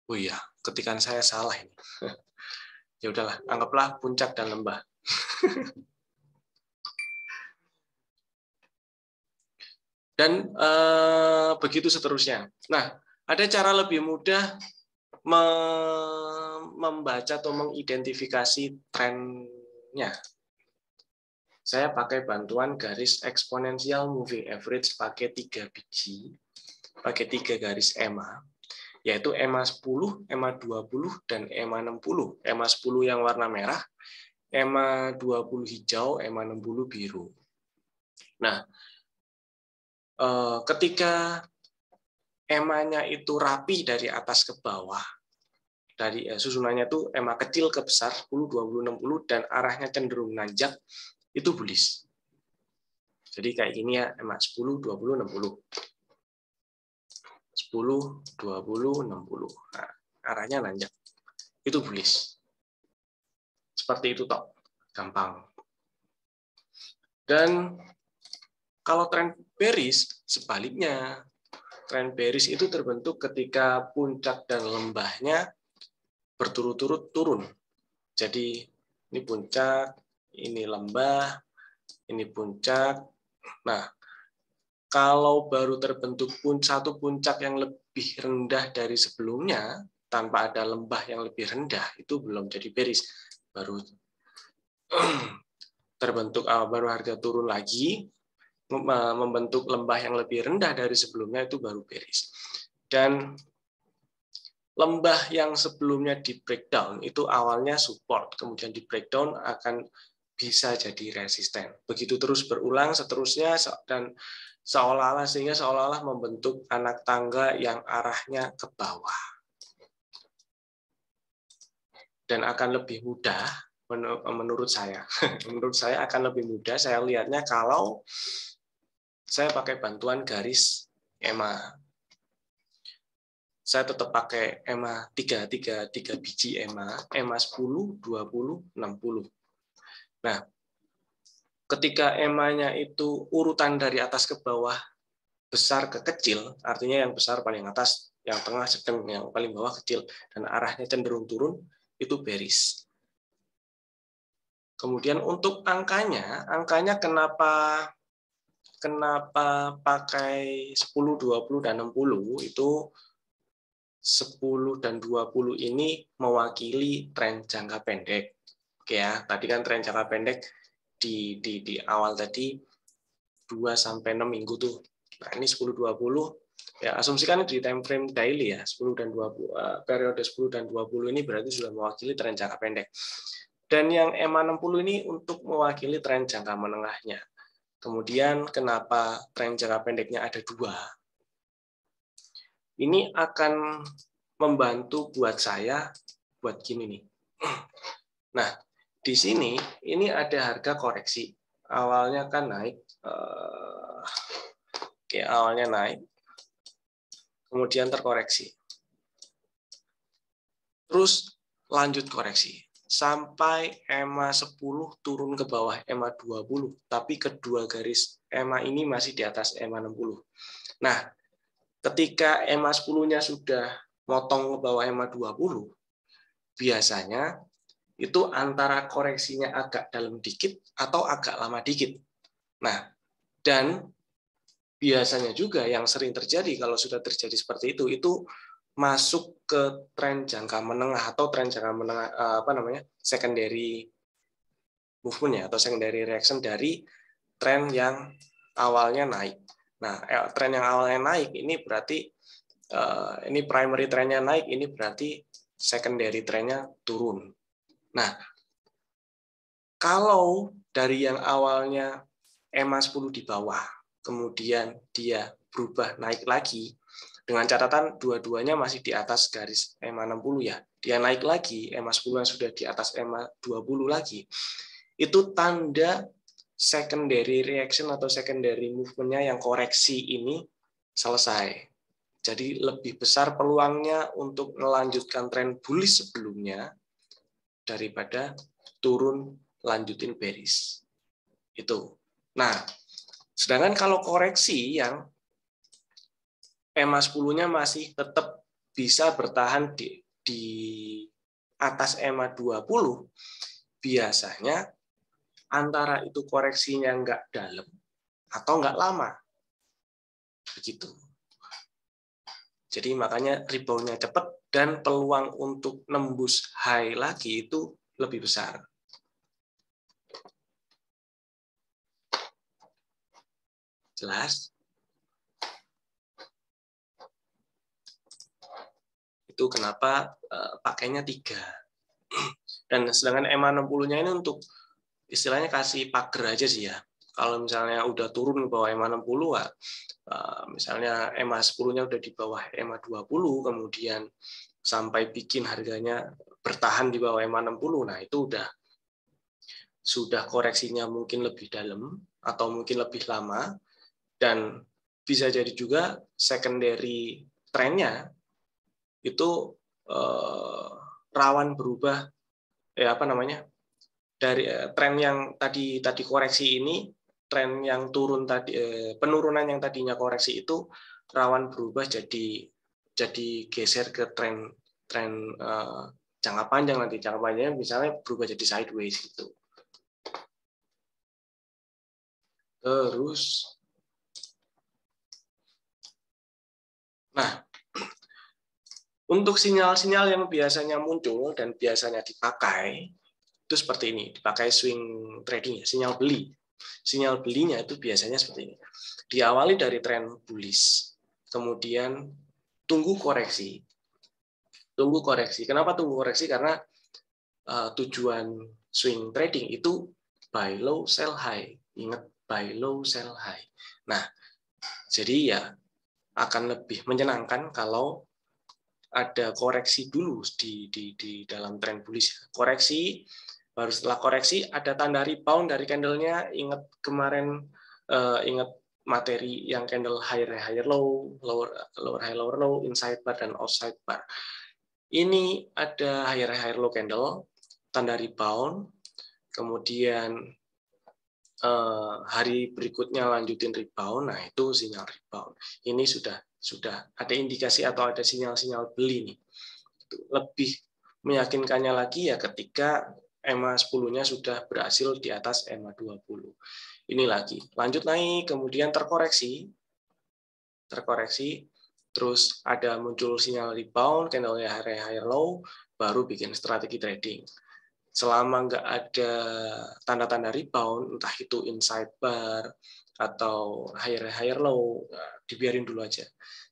Oh iya, ketikan saya salah ini. Ya udahlah, anggaplah puncak dan lembah. Dan begitu seterusnya. Nah, ada cara lebih mudah membaca atau mengidentifikasi trennya. Saya pakai bantuan garis eksponensial moving average pakai 3 biji. pakai 3 garis EMA, yaitu EMA 10, EMA 20, dan EMA 60. EMA 10 yang warna merah, EMA 20 hijau, EMA 60 biru. Nah, ketika EMA-nya itu rapi dari atas ke bawah, dari susunannya itu EMA kecil ke besar, 10, 20, 60, dan arahnya cenderung nanjak, itu bullish. Jadi kayak gini ya, EMA 10, 20, 60. 10, 20, 60. Nah, arahnya nanjak. Itu bullish. Seperti itu toh. Gampang. Dan kalau tren bearish, sebaliknya. Tren bearish itu terbentuk ketika puncak dan lembahnya berturut-turut turun. Jadi ini puncak, ini lembah, ini puncak. Nah, kalau baru terbentuk satu puncak yang lebih rendah dari sebelumnya, tanpa ada lembah yang lebih rendah, itu belum jadi bearish. Baru terbentuk, baru harga turun lagi, membentuk lembah yang lebih rendah dari sebelumnya, itu baru bearish. Dan lembah yang sebelumnya di breakdown, itu awalnya support, kemudian di breakdown akan bisa jadi resisten. Begitu terus berulang seterusnya, dan sehingga seolah-olah membentuk anak tangga yang arahnya ke bawah. Dan akan lebih mudah, menurut saya. Menurut saya akan lebih mudah, saya lihatnya kalau saya pakai bantuan garis EMA. Saya tetap pakai EMA 3 biji EMA 10, 20, 60. Nah, ketika EMA-nya itu urutan dari atas ke bawah, besar ke kecil, artinya yang besar paling atas, yang tengah sedang, yang paling bawah kecil, dan arahnya cenderung turun, itu bearish. Kemudian untuk angkanya kenapa pakai 10, 20, dan 60, itu 10 dan 20 ini mewakili tren jangka pendek. Oke ya, tadi kan tren jangka pendek di awal tadi 2 sampai 6 minggu tuh. Nah, ini 10 20 ya, asumsikan di time frame daily ya, 10 dan 20 periode 10 dan 20 ini berarti sudah mewakili tren jangka pendek. Dan yang EMA 60 ini untuk mewakili tren jangka menengahnya. Kemudian kenapa tren jangka pendeknya ada 2? Ini akan membantu buat saya buat gini nih. Nah, di sini ini ada harga koreksi. Awalnya kan naik, awalnya naik, kemudian terkoreksi. Terus lanjut koreksi sampai EMA 10 turun ke bawah EMA 20, tapi kedua garis EMA ini masih di atas EMA 60. Nah, ketika EMA 10-nya sudah motong ke bawah EMA 20, biasanya itu antara koreksinya agak dalam dikit atau agak lama dikit. Nah, dan biasanya juga yang sering terjadi kalau sudah terjadi seperti itu masuk ke tren jangka menengah atau tren jangka menengah, secondary movement ya, atau secondary reaction dari tren yang awalnya naik. Nah, tren yang awalnya naik ini berarti ini primary trennya naik, ini berarti secondary trennya turun. Nah, kalau dari yang awalnya EMA 10 di bawah, kemudian dia berubah naik lagi, dengan catatan dua-duanya masih di atas garis EMA 60 ya, dia naik lagi, EMA 10 yang sudah di atas EMA 20 lagi, itu tanda secondary reaction atau secondary movement-nya yang koreksi ini selesai. Jadi lebih besar peluangnya untuk melanjutkan tren bullish sebelumnya daripada turun lanjutin bearish. Itu. Nah, sedangkan kalau koreksi yang EMA 10-nya masih tetap bisa bertahan di atas EMA 20, biasanya antara itu koreksinya nggak dalam atau nggak lama. Begitu. Jadi makanya rebound-nya cepat dan peluang untuk nembus high lagi itu lebih besar. Jelas? Itu kenapa pakainya 3. Dan sedangkan EMA 60-nya ini untuk istilahnya kasih pagar aja sih ya. Kalau misalnya udah turun ke bawah EMA 60, misalnya EMA 10-nya udah di bawah EMA 20, kemudian sampai bikin harganya bertahan di bawah EMA 60, nah itu sudah koreksinya mungkin lebih dalam atau mungkin lebih lama, dan bisa jadi juga secondary trennya itu rawan berubah, dari tren yang tadi koreksi ini, tren yang turun tadi, penurunan yang tadinya koreksi itu rawan berubah jadi geser ke tren jangka panjang, nanti jangka panjangnya misalnya berubah jadi sideways gitu. Terus, nah, untuk sinyal-sinyal yang biasanya muncul dan biasanya dipakai itu seperti ini, dipakai swing trading ya, sinyal beli. Sinyal belinya itu biasanya seperti ini. Diawali dari tren bullish, kemudian tunggu koreksi. Tunggu koreksi. Kenapa tunggu koreksi? Karena tujuan swing trading itu buy low, sell high. Ingat, buy low, sell high. Nah, jadi ya akan lebih menyenangkan kalau ada koreksi dulu di dalam tren bullish. Koreksi, baru setelah koreksi ada tanda rebound dari candlenya. Ingat kemarin, ingat materi yang candle higher low, lower high lower low, inside bar dan outside bar. Ini ada higher low candle, tanda rebound, kemudian hari berikutnya lanjutin rebound, nah itu sinyal rebound. Ini sudah ada indikasi atau ada sinyal-sinyal beli nih. Lebih meyakinkannya lagi ya ketika EMA 10-nya sudah berhasil di atas EMA 20. Ini lagi, lanjut naik, kemudian terkoreksi, terus ada muncul sinyal rebound, candle-nya higher low, baru bikin strategi trading. Selama nggak ada tanda-tanda rebound, entah itu inside bar atau higher low, dibiarin dulu aja.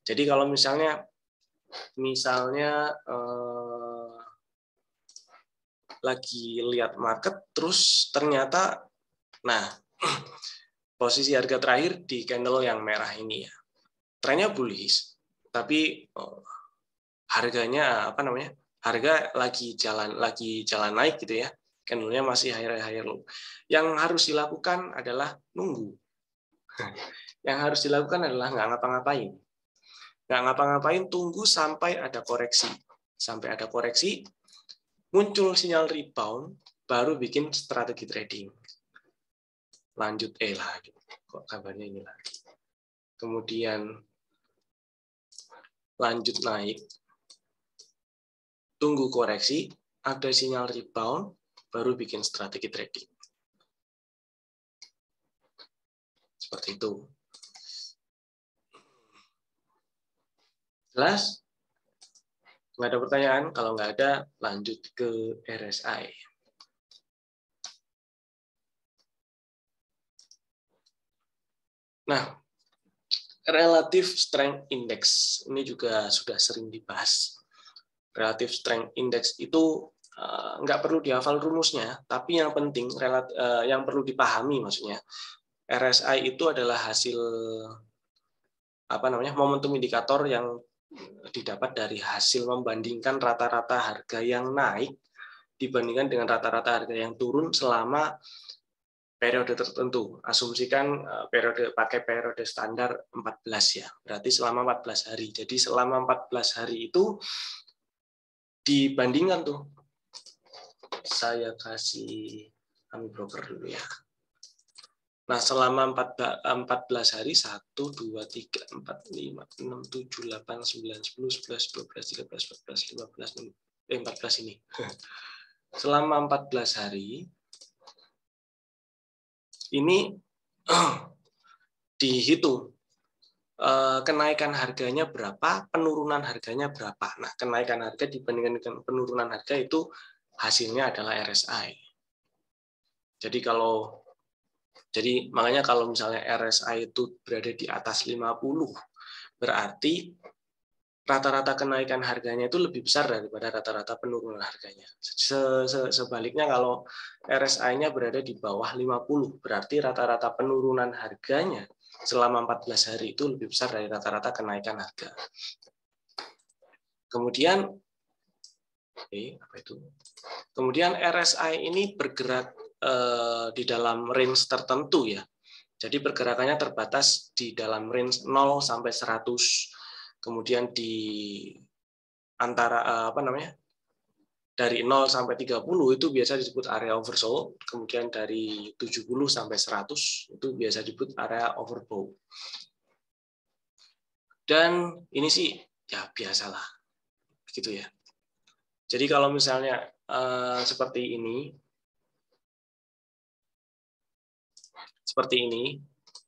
Jadi kalau misalnya lagi lihat market, terus ternyata, nah, posisi harga terakhir di candle yang merah ini ya, trennya bullish, tapi harganya harga lagi jalan naik gitu ya, candlenya masih higher low. Yang harus dilakukan adalah nunggu. Yang harus dilakukan adalah nggak ngapa-ngapain, tunggu sampai ada koreksi. Sampai ada koreksi, muncul sinyal rebound, baru bikin strategi trading. Lanjut lagi, kok kabarnya ini lagi. Kemudian lanjut naik, tunggu koreksi, ada sinyal rebound, baru bikin strategi trading. Seperti itu. Jelas? Nggak ada pertanyaan? Kalau nggak ada, lanjut ke RSI. Nah, Relative Strength Index ini juga sudah sering dibahas. Relative Strength Index itu nggak perlu dihafal rumusnya, tapi yang penting yang perlu dipahami maksudnya, RSI itu adalah hasil momentum indikator yang didapat dari hasil membandingkan rata-rata harga yang naik dibandingkan dengan rata-rata harga yang turun selama periode tertentu. Asumsikan pakai periode standar 14 ya. Berarti selama 14 hari. Jadi selama 14 hari itu dibandingkan tuh. Saya kasih broker dulu ya. Nah, selama 14 hari, 1, 2, 3, 4, 5, 6, 7, 8, 9, 10, 11, 12, 13, 14, 15, 14 ini. Selama 14 hari, ini dihitung kenaikan harganya berapa, penurunan harganya berapa. Nah, kenaikan harga dibandingkan dengan penurunan harga itu hasilnya adalah RSI. Jadi makanya kalau misalnya RSI itu berada di atas 50, berarti rata-rata kenaikan harganya itu lebih besar daripada rata-rata penurunan harganya. Sebaliknya kalau RSI-nya berada di bawah 50, berarti rata-rata penurunan harganya selama 14 hari itu lebih besar dari rata-rata kenaikan harga. Kemudian apa itu? Kemudian RSI ini bergerak di dalam range tertentu ya. Jadi pergerakannya terbatas di dalam range 0 sampai 100. Kemudian di antara dari 0 sampai 30 itu biasa disebut area oversold, kemudian dari 70 sampai 100 itu biasa disebut area overbought. Dan ini sih ya biasalah gitu ya. Jadi kalau misalnya seperti ini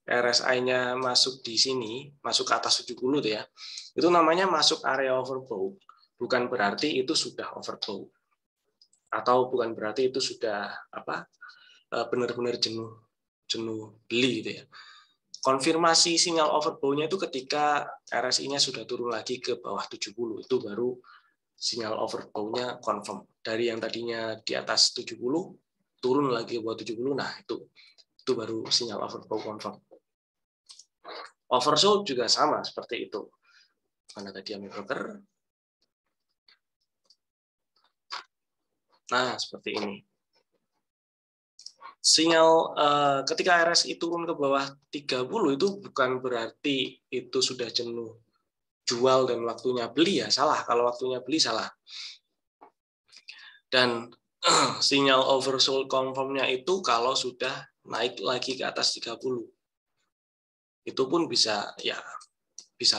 RSI-nya masuk di sini, masuk ke atas 70 tuh ya. Itu namanya masuk area overbought. Bukan berarti itu sudah overbought. Atau bukan berarti itu sudah benar-benar jenuh beli gitu ya. Konfirmasi sinyal overbought-nya itu ketika RSI-nya sudah turun lagi ke bawah 70, itu baru sinyal overbought-nya confirm. Dari yang tadinya di atas 70 turun lagi ke bawah 70, nah itu baru sinyal overbought confirm. Oversold juga sama seperti itu. Mana tadi yang broker? Nah, seperti ini. Sinyal ketika RSI turun ke bawah 30 itu bukan berarti itu sudah jenuh jual dan waktunya beli ya, salah. Kalau waktunya beli salah. Dan sinyal oversold confirm-nya itu kalau sudah naik lagi ke atas 30. Itu pun bisa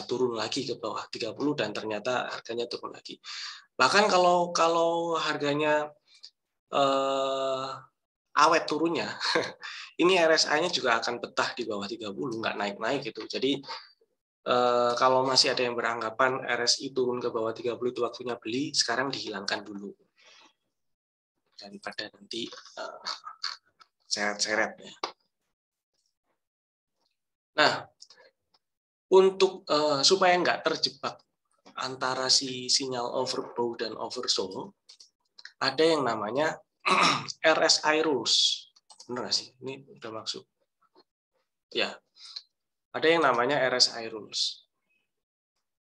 turun lagi ke bawah 30 dan ternyata harganya turun lagi. Bahkan kalau harganya awet turunnya, ini RSI-nya juga akan betah di bawah 30, nggak naik-naik gitu. Jadi kalau masih ada yang beranggapan RSI turun ke bawah 30 itu waktunya beli, sekarang dihilangkan dulu. Daripada nanti seret-seret ya. Nah, untuk supaya nggak terjebak antara si sinyal overbought dan oversold, ada yang namanya RSI rules. Benar nggak sih? Ini udah masuk. Ya, ada yang namanya RSI rules.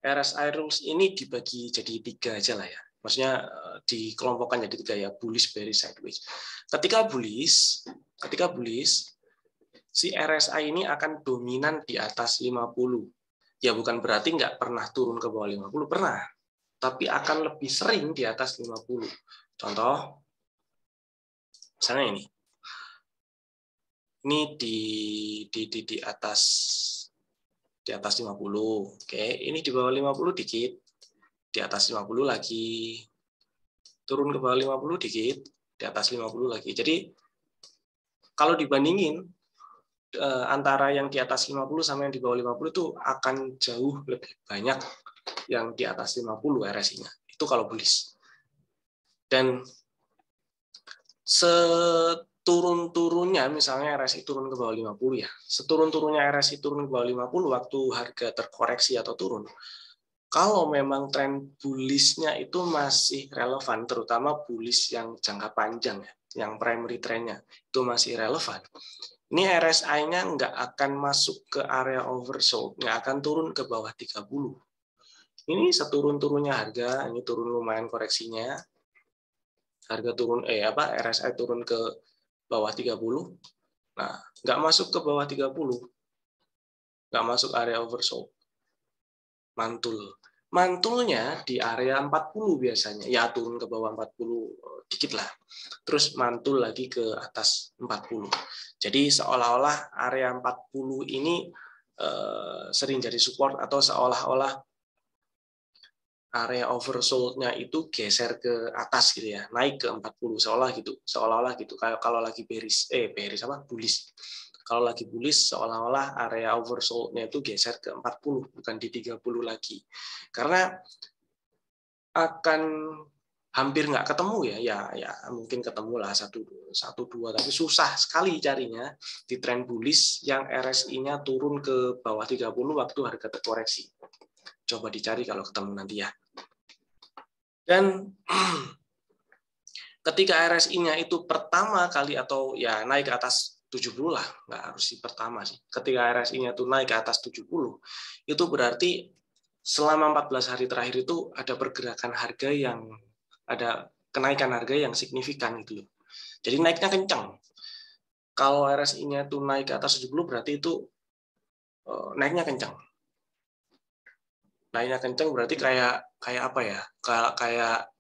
RSI rules ini dibagi jadi 3 aja lah ya. Maksudnya dikelompokkan jadi 3 ya, bullish, bearish, sideways. Ketika bullish, si RSI ini akan dominan di atas 50. Ya bukan berarti nggak pernah turun ke bawah 50, pernah. Tapi akan lebih sering di atas 50. Contoh, misalnya ini. Ini di atas 50. Oke, ini di bawah 50 dikit. Di atas 50 lagi. Turun ke bawah 50 dikit, di atas 50 lagi. Jadi kalau dibandingin antara yang di atas 50 sama yang di bawah 50 itu akan jauh lebih banyak yang di atas 50 RSI-nya. Itu kalau bullish. Dan seturun-turunnya misalnya RSI turun ke bawah 50 ya. Seturun-turunnya RSI turun ke bawah 50 waktu harga terkoreksi atau turun. Kalau memang tren bullish-nya itu masih relevan, terutama bullish yang jangka panjang ya, yang primary trend-nya itu masih relevan. Ini RSI-nya nggak akan masuk ke area oversold, nggak akan turun ke bawah 30. Ini seturun-turunnya harga, ini turun lumayan koreksinya. Harga turun RSI turun ke bawah 30. Nah, nggak masuk ke bawah 30. Nggak masuk area oversold. Mantulnya di area 40 biasanya. Ya turun ke bawah 40 dikit lah. Terus mantul lagi ke atas 40. Jadi seolah-olah area 40 ini sering jadi support atau seolah-olah area oversold-nya itu geser ke atas gitu ya, naik ke 40 seolah-olah gitu. Kayak kalau lagi bullish. Kalau lagi bullish seolah-olah area oversold-nya itu geser ke 40 bukan di 30 lagi. Karena akan hampir nggak ketemu ya mungkin ketemu lah satu dua, tapi susah sekali carinya di tren bullish yang RSI-nya turun ke bawah 30 waktu harga terkoreksi. Coba dicari kalau ketemu nanti ya. Dan ketika RSI-nya itu pertama kali atau ya naik ke atas 70 lah, nggak harus sih pertama sih. Ketika RSI-nya itu naik ke atas 70, itu berarti selama 14 hari terakhir itu ada pergerakan harga yang ada kenaikan harga yang signifikan gitu loh. Jadi naiknya kencang. Kalau RSI-nya itu naik ke atas 70 berarti itu naiknya kencang. Naiknya kencang berarti kayak apa ya? Kayak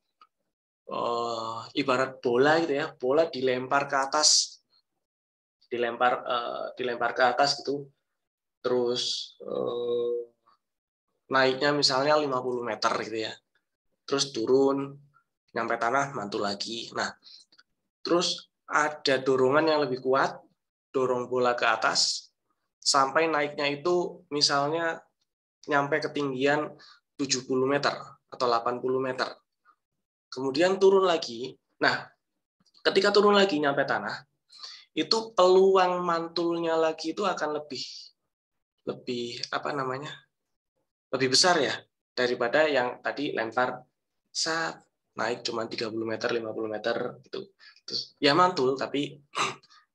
ibarat bola gitu ya, bola dilempar ke atas, dilempar ke atas gitu, terus naiknya misalnya 50 meter gitu ya, terus turun, nyampe tanah, mantul lagi. Nah, terus ada dorongan yang lebih kuat, dorong bola ke atas, sampai naiknya itu misalnya nyampe ketinggian 70 meter atau 80 meter. Kemudian turun lagi. Nah, ketika turun lagi nyampe tanah, itu peluang mantulnya lagi itu akan lebih apa namanya? Lebih besar ya daripada yang tadi lempar saat naik cuma 30 meter, 50 meter gitu. Terus ya mantul tapi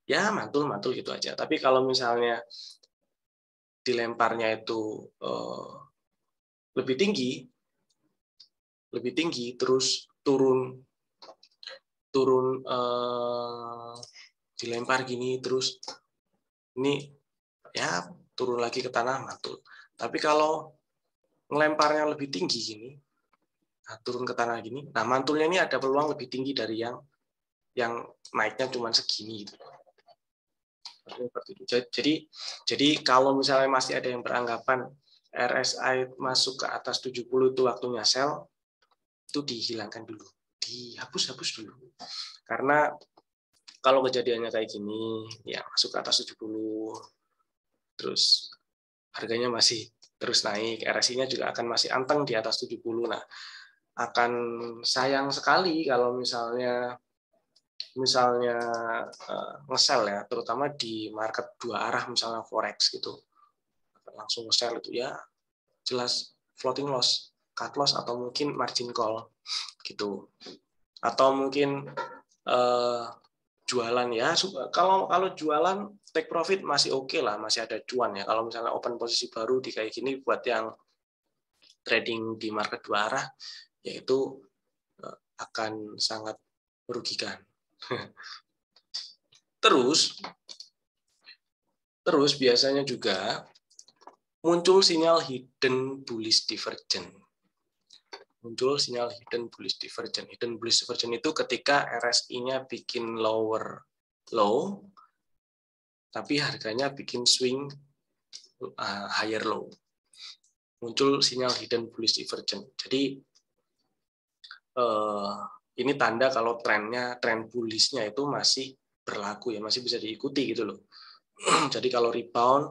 ya mantul gitu aja. Tapi kalau misalnya dilemparnya itu lebih tinggi terus turun dilempar gini terus ini ya turun lagi ke tanah mantul. Tapi kalau ngelemparnya lebih tinggi gini, nah, turun ke tanah gini, nah mantulnya ini ada peluang lebih tinggi dari yang naiknya cuma segini gitu. Jadi kalau misalnya masih ada yang beranggapan RSI masuk ke atas 70 itu waktunya sell, itu dihilangkan dulu, dihapus dulu. Karena kalau kejadiannya kayak gini, ya masuk ke atas 70, terus harganya masih terus naik, RSI-nya juga akan masih anteng di atas 70. Nah, akan sayang sekali kalau misalnya nge-sell ya, terutama di market dua arah misalnya forex gitu. Langsung nge-sell itu ya jelas floating loss, cut loss atau mungkin margin call gitu. Atau mungkin jualan ya, kalau jualan take profit masih oke lah, masih ada cuan ya. Kalau misalnya open posisi baru di kayak gini buat yang trading di market dua arah, yaitu akan sangat merugikan. Terus biasanya juga muncul sinyal hidden bullish divergence. Muncul sinyal hidden bullish divergence. Hidden bullish divergence itu ketika RSI-nya bikin lower low, tapi harganya bikin swing higher low. Muncul sinyal hidden bullish divergence. Jadi ini tanda kalau tren bullish-nya itu masih berlaku ya, masih bisa diikuti gitu loh. Jadi kalau rebound,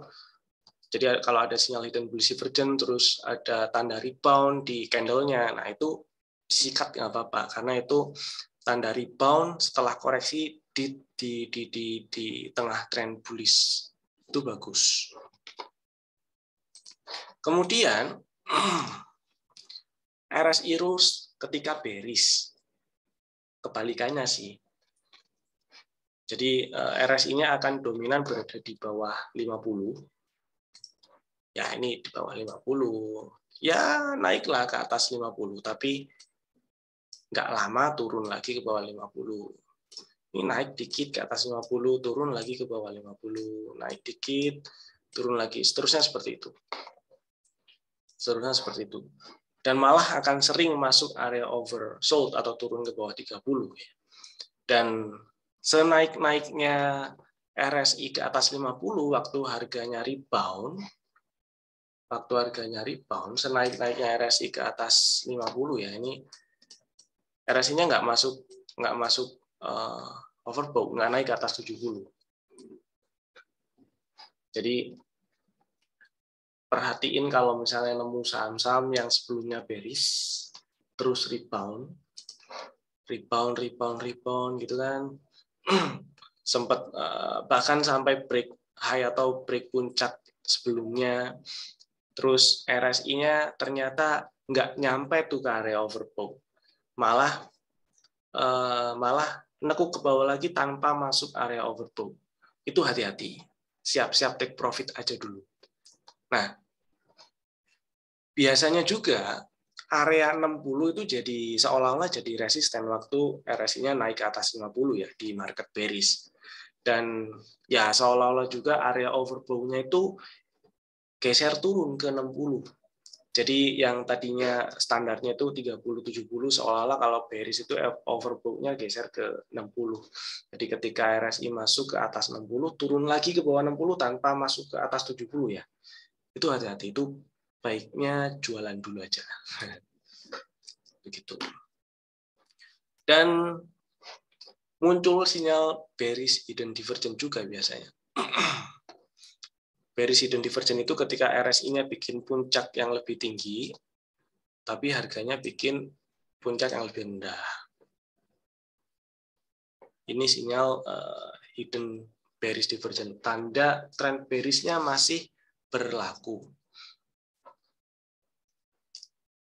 jadi kalau ada sinyal hidden bullish divergence, terus ada tanda rebound di candle-nya, nah itu disikat nggak apa-apa, karena itu tanda rebound setelah koreksi di tengah tren bullish itu bagus. Kemudian RSI rules ketika bearish, kebalikannya sih. Jadi RSI-nya akan dominan berada di bawah 50. Ya ini di bawah 50. Ya naiklah ke atas 50, tapi nggak lama turun lagi ke bawah 50. Ini naik dikit ke atas 50, turun lagi ke bawah 50. Naik dikit, turun lagi. Seterusnya seperti itu. Dan malah akan sering masuk area oversold atau turun ke bawah 30. Dan senaik-naiknya RSI ke atas 50 waktu harganya rebound, senaik-naiknya RSI ke atas 50 ya, ini RSI-nya nggak masuk overbought, nggak naik ke atas 70. Jadi perhatiin kalau misalnya nemu saham-saham yang sebelumnya bearish terus rebound gitu kan, sempat bahkan sampai break high atau break puncak sebelumnya, Terus RSI-nya ternyata nggak nyampe tuh ke area overbought, malah nekuk ke bawah lagi tanpa masuk area overbought. Itu hati-hati, siap-siap take profit aja dulu. Nah, biasanya juga area 60 itu jadi seolah-olah jadi resisten waktu RSI-nya naik ke atas 50 ya di market bearish. Dan ya seolah-olah juga area overbought-nya itu geser turun ke 60. Jadi yang tadinya standarnya itu 30-70 seolah-olah kalau bearish itu overbought-nya geser ke 60. Jadi ketika RSI masuk ke atas 60, turun lagi ke bawah 60 tanpa masuk ke atas 70 ya. Itu hati-hati, itu baiknya jualan dulu aja. Begitu. Dan muncul sinyal bearish hidden divergence juga biasanya. Bearish hidden divergence itu ketika RSI-nya bikin puncak yang lebih tinggi, tapi harganya bikin puncak yang lebih rendah. Ini sinyal hidden bearish divergence, tanda trend bearish-nya masih berlaku.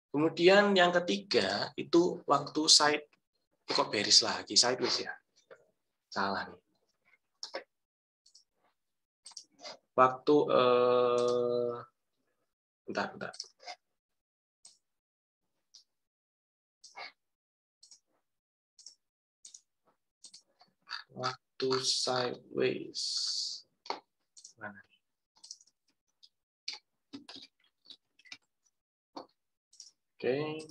Kemudian yang ketiga itu waktu side, kok bearish lagi, sideways ya, salah nih. Waktu bentar. Waktu sideways mana? Oke.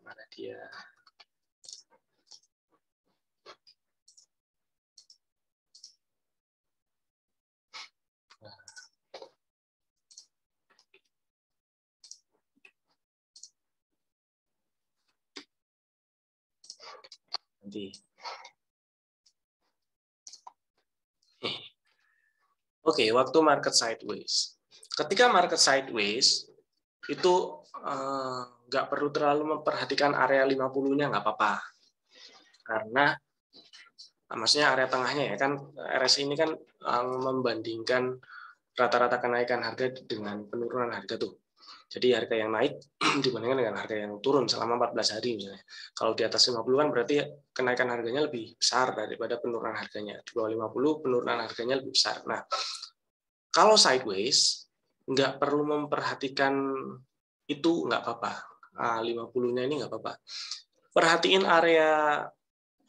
Mana dia? Nanti. Oke, waktu market sideways. Ketika market sideways, itu nggak perlu terlalu memperhatikan area 50-nya, nggak apa-apa. Karena maksudnya area tengahnya ya, kan RSI ini kan membandingkan rata-rata kenaikan harga dengan penurunan harga tuh. Jadi harga yang naik dibandingkan dengan harga yang turun selama 14 hari misalnya. Kalau di atas 50 kan berarti kenaikan harganya lebih besar daripada penurunan harganya. Di bawah 50 penurunan harganya lebih besar. Nah, kalau sideways nggak perlu memperhatikan itu, nggak apa-apa. 50-nya ini nggak apa-apa. Perhatiin area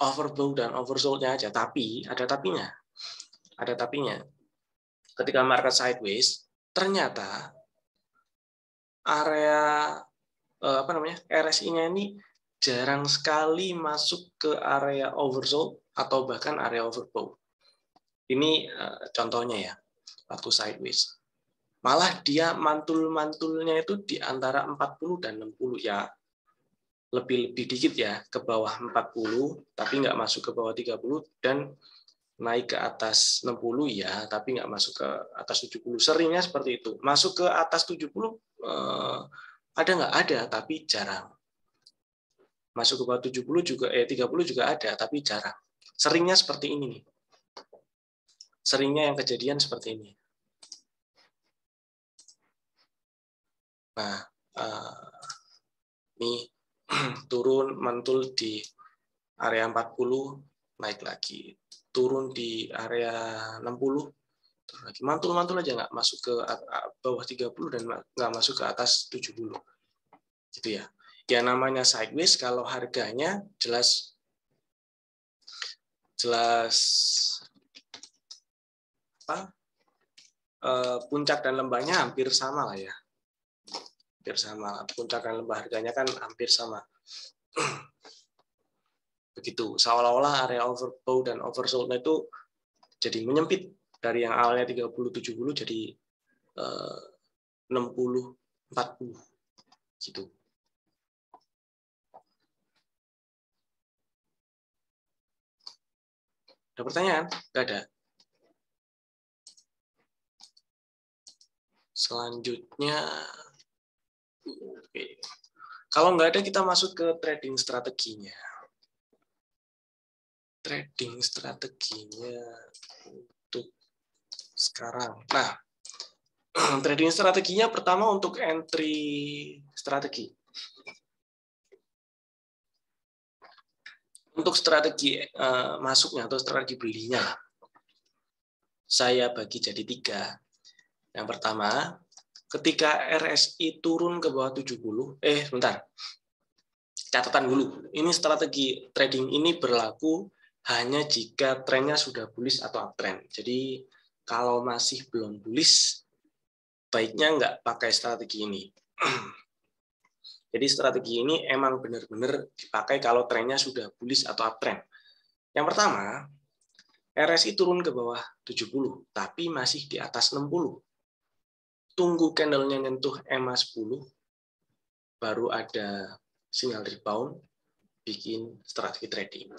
overbought dan oversold-nya aja, tapi ada tapinya. Ada tapinya. Ketika market sideways, ternyata area RSI-nya ini jarang sekali masuk ke area oversold atau bahkan area overbought. Ini contohnya ya, waktu sideways. Malah dia mantul-mantulnya itu di antara 40 dan 60 ya. Lebih dikit ya, ke bawah 40 tapi nggak masuk ke bawah 30, dan naik ke atas 60 ya, tapi nggak masuk ke atas 70. Seringnya seperti itu. Masuk ke atas 70 ada nggak? Ada, tapi jarang. Masuk ke bawah 70 juga 30 juga ada, tapi jarang. Seringnya seperti ini nih. Seringnya yang kejadian seperti ini. Nah, ini turun mantul di area 40, naik lagi. Turun di area 60, turun lagi. Mantul-mantul aja, nggak masuk ke bawah 30 dan nggak masuk ke atas 70. Gitu ya. Ya namanya sideways kalau harganya jelas apa? Puncak dan lembahnya hampir sama lah ya. Hampir sama. Puncak dan lembah harganya kan hampir sama. Begitu. Seolah-olah area overbought dan oversold itu jadi menyempit dari yang awalnya 30-70 jadi 60-40 gitu. Ada pertanyaan? Nggak ada. Selanjutnya, oke. Kalau nggak ada, kita masuk ke trading strateginya. trading strateginya untuk sekarang. Nah, trading strateginya pertama untuk entry strategi. Untuk strategi masuknya atau strategi belinya, saya bagi jadi 3. Yang pertama, ketika RSI turun ke bawah 70, catatan dulu. Ini strategi trading ini berlaku hanya jika trennya sudah bullish atau uptrend. Jadi kalau masih belum bullish, baiknya nggak pakai strategi ini. Jadi strategi ini emang benar-benar dipakai kalau trennya sudah bullish atau uptrend. Yang pertama, RSI turun ke bawah 70, tapi masih di atas 60. Tunggu candle-nya nyentuh EMA 10, baru ada sinyal rebound, bikin strategi trading.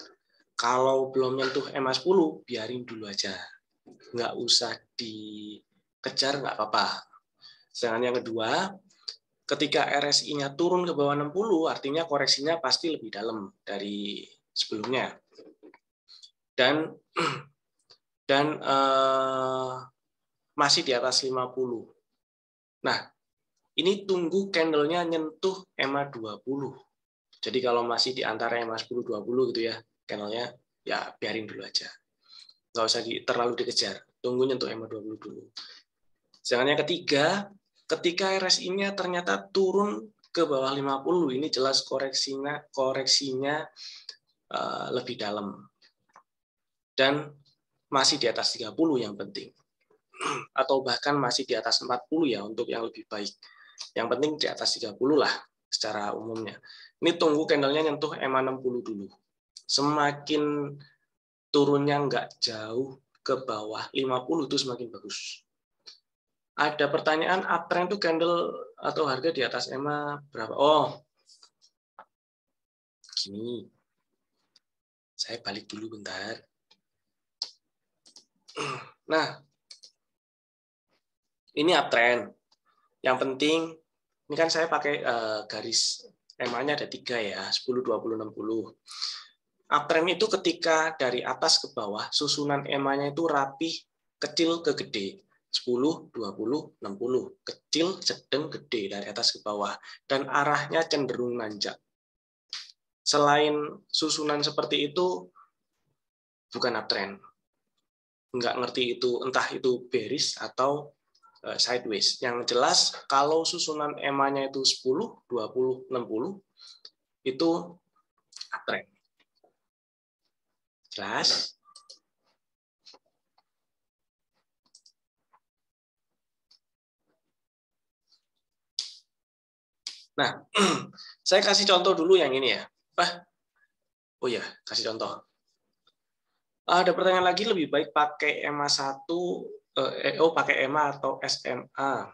Kalau belum nyentuh EMA 10, biarin dulu aja. Nggak usah dikejar, nggak apa-apa. Sedangkan yang kedua, ketika RSI-nya turun ke bawah 60, artinya koreksinya pasti lebih dalam dari sebelumnya. Dan masih di atas 50. Nah, ini tunggu candle-nya nyentuh EMA 20. Jadi kalau masih di antara EMA 10-20 gitu ya, candle-nya, ya biarin dulu aja. Nggak usah terlalu dikejar. Tunggu nyentuh EMA 20 dulu. Sedangkan yang ketiga, ketika RSI-nya ternyata turun ke bawah 50, ini jelas koreksinya lebih dalam. Dan masih di atas 30 yang penting. Atau bahkan masih di atas 40 ya untuk yang lebih baik. Yang penting di atas 30 lah secara umumnya. Ini tunggu candle-nya nyentuh EMA 60 dulu. Semakin turunnya nggak jauh ke bawah 50 itu semakin bagus. Ada pertanyaan, uptrend itu candle atau harga di atas EMA berapa? Oh, gini. Saya balik dulu bentar. Nah, ini uptrend. Yang penting, ini kan saya pakai garis EMA-nya ada 3 ya, 10, 20, 60. Uptrend itu ketika dari atas ke bawah, susunan EMA-nya itu rapih, kecil ke gede. 10, 20, 60. Kecil, sedang, gede dari atas ke bawah. Dan arahnya cenderung nanjak. Selain susunan seperti itu, bukan uptrend. Nggak ngerti itu, entah itu bearish atau sideways. Yang jelas, kalau susunan EMA-nya itu 10, 20, 60, itu uptrend. Jelas? Nah, saya kasih contoh dulu yang ini ya. Oh ya, kasih contoh. Ada pertanyaan lagi, lebih baik pakai EMA 1, pakai EMA atau SMA.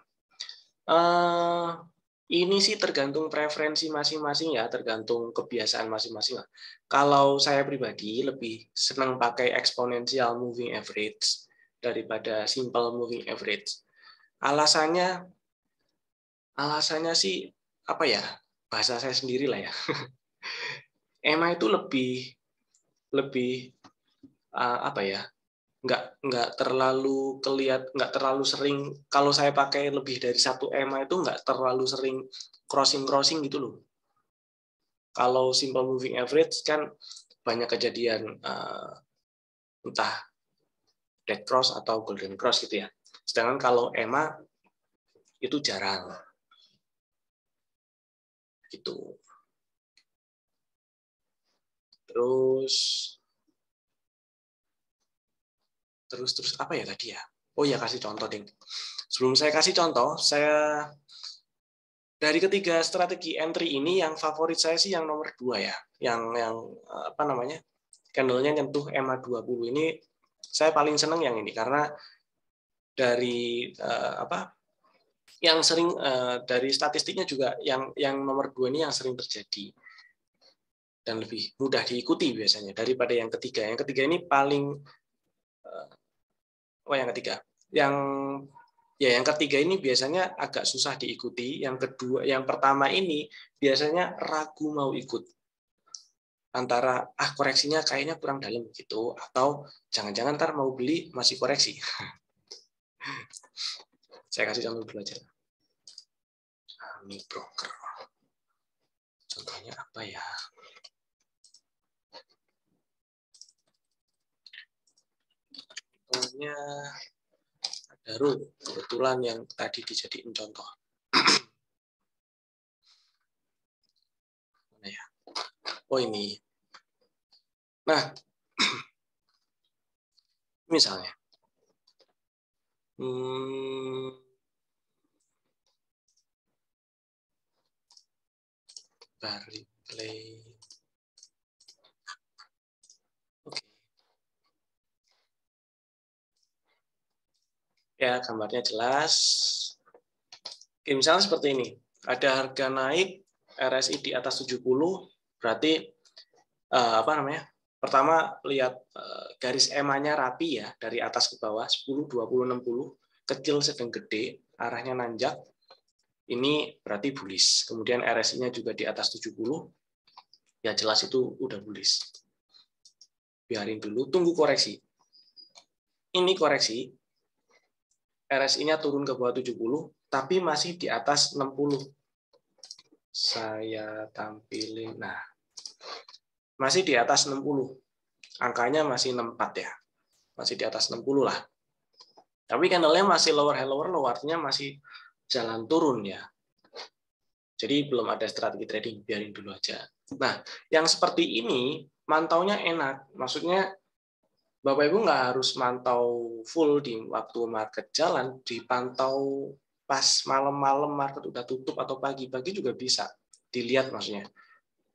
Ini sih tergantung preferensi masing-masing ya, tergantung kebiasaan masing-masing. Kalau saya pribadi lebih senang pakai exponential moving average daripada simple moving average. Alasannya sih apa ya, bahasa saya sendiri lah ya. EMA itu lebih apa ya, nggak terlalu terlalu sering. Kalau saya pakai lebih dari 1 EMA itu nggak terlalu sering crossing gitu loh. Kalau simple moving average kan banyak kejadian entah dead cross atau golden cross gitu ya. Sedangkan kalau EMA itu jarang gitu. Terus apa ya tadi ya? Oh ya, kasih contoh ding. Sebelum saya kasih contoh, saya dari ketiga strategi entry ini yang favorit saya sih yang nomor 2 ya. Yang apa namanya? Candle-nya nyentuh EMA 20 ini saya paling seneng yang ini karena dari yang sering dari statistiknya juga yang nomor 2 ini yang sering terjadi dan lebih mudah diikuti biasanya daripada yang ketiga. Yang ketiga ini paling yang ketiga. Yang ketiga ini biasanya agak susah diikuti. Yang kedua, yang pertama ini biasanya ragu mau ikut. antara koreksinya kayaknya kurang dalam gitu, atau jangan-jangan ntar mau beli masih koreksi. Saya kasih contoh dulu aja. Ami broker. Contohnya apa ya? Contohnya Darul, kebetulan yang tadi dijadiin contoh. Mana ya? Oh ini. Nah, misalnya, Barclay. Oke. Ya, gambarnya jelas. Oke, misalnya seperti ini. Ada harga naik RSI di atas 70, berarti apa namanya? Pertama lihat garis EMA-nya rapi ya, dari atas ke bawah 10, 20, 60, kecil sedang gede, arahnya nanjak. Ini berarti bullish. Kemudian RSI-nya juga di atas 70, ya jelas itu udah bullish. Biarin dulu, tunggu koreksi. Ini koreksi, RSI-nya turun ke bawah 70, tapi masih di atas 60. Saya tampilin, nah, masih di atas 60. Angkanya masih 64 ya. Masih di atas 60 lah. Tapi candle-nya masih lower high lower low, artinya masih jalan turun ya. Jadi belum ada strategi trading, biarin dulu aja. Nah, yang seperti ini mantaunya enak. Maksudnya Bapak Ibu nggak harus mantau full di waktu market jalan, dipantau pas malam-malam market udah tutup atau pagi-pagi juga bisa dilihat maksudnya.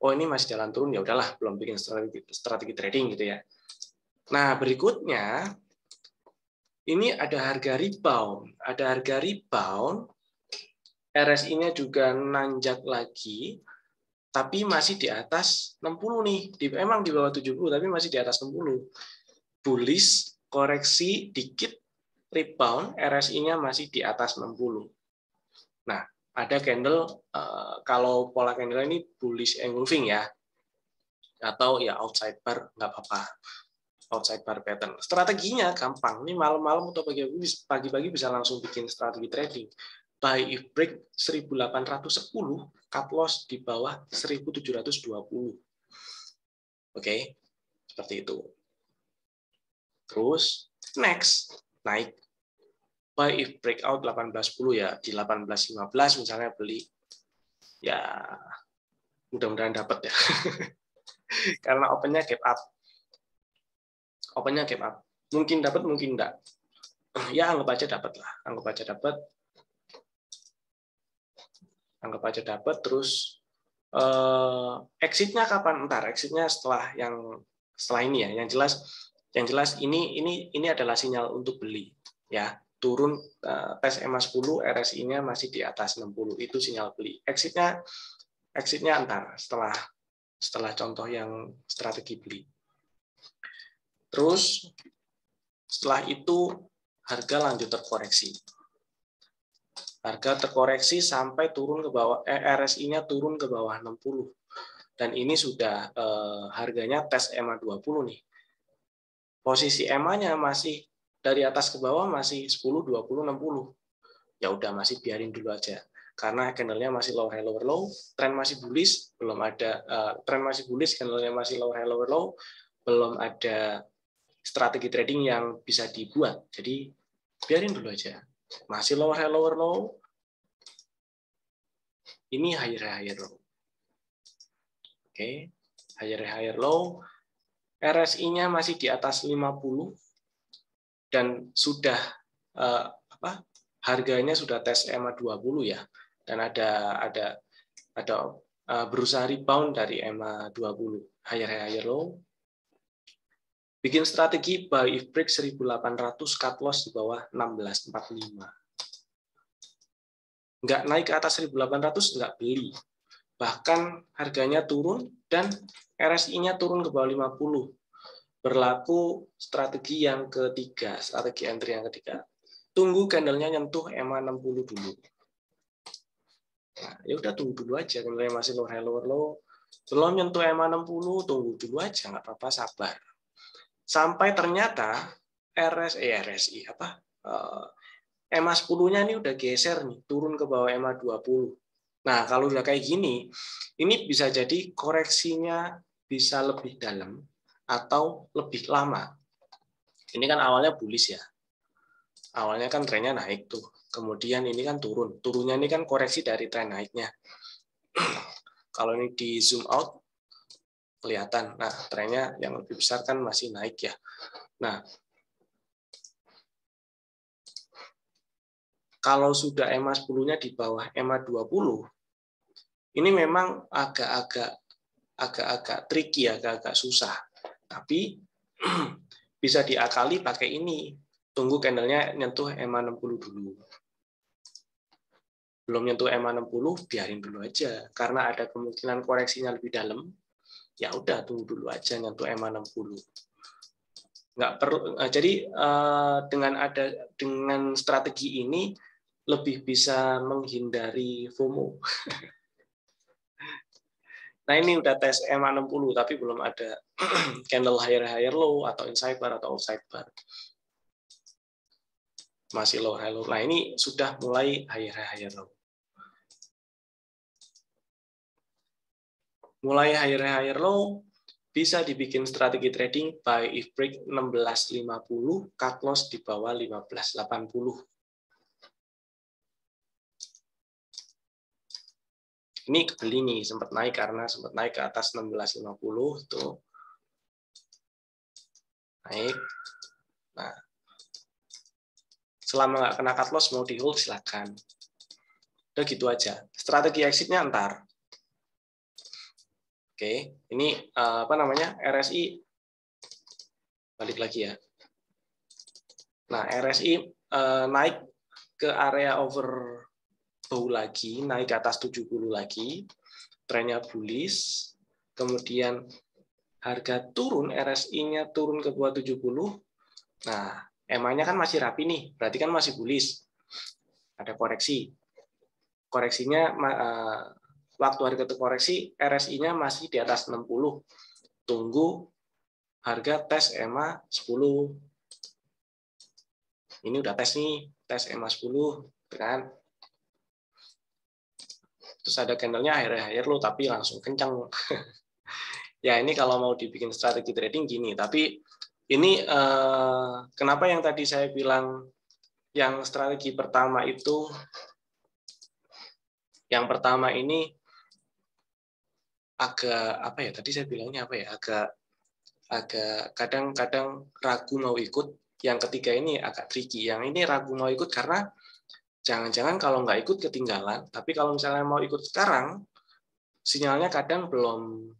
Oh ini masih jalan turun, ya udahlah belum bikin strategi trading gitu ya. Nah berikutnya ini ada harga rebound, RSI-nya juga nanjak lagi, tapi masih di atas 60 nih. Emang di bawah 70 tapi masih di atas 60. Bullish, koreksi dikit, rebound, RSI-nya masih di atas 60. Nah, ada candle, kalau pola candle ini bullish engulfing ya, atau ya outside bar, nggak apa-apa. Outside bar pattern. Strateginya gampang. Ini malam-malam atau pagi-pagi bisa langsung bikin strategi trading. Buy if break 1810, cut loss di bawah 1720. Oke, seperti itu. Terus next naik. Buy if breakout 1810 ya, di 1815 misalnya beli. Ya mudah-mudahan dapat ya. Karena opennya gap up. Opennya gap up. Mungkin dapat, mungkin enggak. Ya anggap aja dapat lah. Anggap aja dapat. Terus exitnya kapan? Entar exitnya setelah ini ya. Yang jelas ini adalah sinyal untuk beli ya. Turun tes EMA 10, RSI-nya masih di atas 60, itu sinyal beli. Exitnya entar setelah contoh yang strategi beli. Terus setelah itu harga lanjut terkoreksi. Harga terkoreksi sampai turun ke bawah, RSI-nya turun ke bawah 60. Dan ini sudah harganya tes EMA 20 nih. Posisi EMA-nya masih dari atas ke bawah masih 10, 20, 60. Ya udah masih biarin dulu aja. Karena candle-nya masih lower high lower low, tren masih bullish, belum ada tren masih bullish, candle-nya masih lower high lower low, belum ada strategi trading yang bisa dibuat. Jadi biarin dulu aja. Masih lower high lower low. Ini higher higher low. Oke, higher higher low. RSI-nya masih di atas 50 dan sudah harganya sudah tes EMA 20 ya. Dan ada berusaha rebound dari EMA 20. Higher low. Bikin strategi buy if break 1800, cut loss di bawah 1645. Nggak naik ke atas 1800, nggak beli. Bahkan harganya turun dan RSI-nya turun ke bawah 50. Berlaku strategi yang ketiga, strategi entry yang ketiga. Tunggu candle-nya nyentuh EMA 60 dulu. Nah, ya udah tunggu dulu aja, candle-nya masih lower high lower low, Belum nyentuh EMA 60, tunggu dulu aja, nggak apa-apa, sabar. Sampai ternyata RSI EMA 10-nya ini udah geser nih, turun ke bawah EMA 20. Nah, kalau udah kayak gini, ini bisa jadi koreksinya bisa lebih dalam atau lebih lama. Ini kan awalnya bullish ya. Awalnya kan trennya naik tuh. Kemudian ini kan turun. Turunnya ini kan koreksi dari tren naiknya. Kalau ini di zoom out, kelihatan. Nah, trennya yang lebih besar kan masih naik ya. Nah, kalau sudah EMA 10-nya di bawah EMA 20, ini memang agak-agak tricky, agak-agak susah. Tapi bisa diakali pakai ini. Tunggu candlenya nyentuh EMA 60 dulu. Belum nyentuh EMA 60, biarin dulu aja. Karena ada kemungkinan koreksinya lebih dalam, ya udah tunggu dulu aja nyentuh EMA 60. Nggak perlu. Jadi dengan strategi ini lebih bisa menghindari FOMO. Nah, ini udah tes EMA 60 tapi belum ada candle higher low atau inside bar atau outside bar. Masih low high low. Nah, ini sudah mulai higher low. Mulai higher low, bisa dibikin strategi trading buy if break 16.50, cut loss di bawah 15.80. Ini kebeli nih, sempat naik karena sempat naik ke atas 16.50 tuh. Naik. Nah, selama nggak kena cut loss mau di hold silakan. Udah gitu aja. Strategi exitnya ntar. Oke, ini RSI balik lagi ya. Nah, RSI naik ke area overbought lagi, naik ke atas 70 lagi, trennya bullish, kemudian harga turun, RSI-nya turun ke bawah 70. Nah, EMA-nya kan masih rapi nih, berarti kan masih bullish. Ada koreksi. Koreksinya waktu harga terkoreksi, RSI-nya masih di atas 60. Tunggu harga tes EMA 10. Ini udah tes nih, tes EMA 10, kan? Terus ada candlenya higher low tapi langsung kencang. Ya, ini kalau mau dibikin strategi trading gini, tapi ini kenapa yang tadi saya bilang yang strategi pertama itu, yang pertama ini agak tadi saya bilangnya agak kadang-kadang ragu mau ikut. Yang ketiga ini agak tricky. Yang ini ragu mau ikut karena jangan-jangan kalau nggak ikut ketinggalan. Tapi kalau misalnya mau ikut sekarang, sinyalnya kadang belum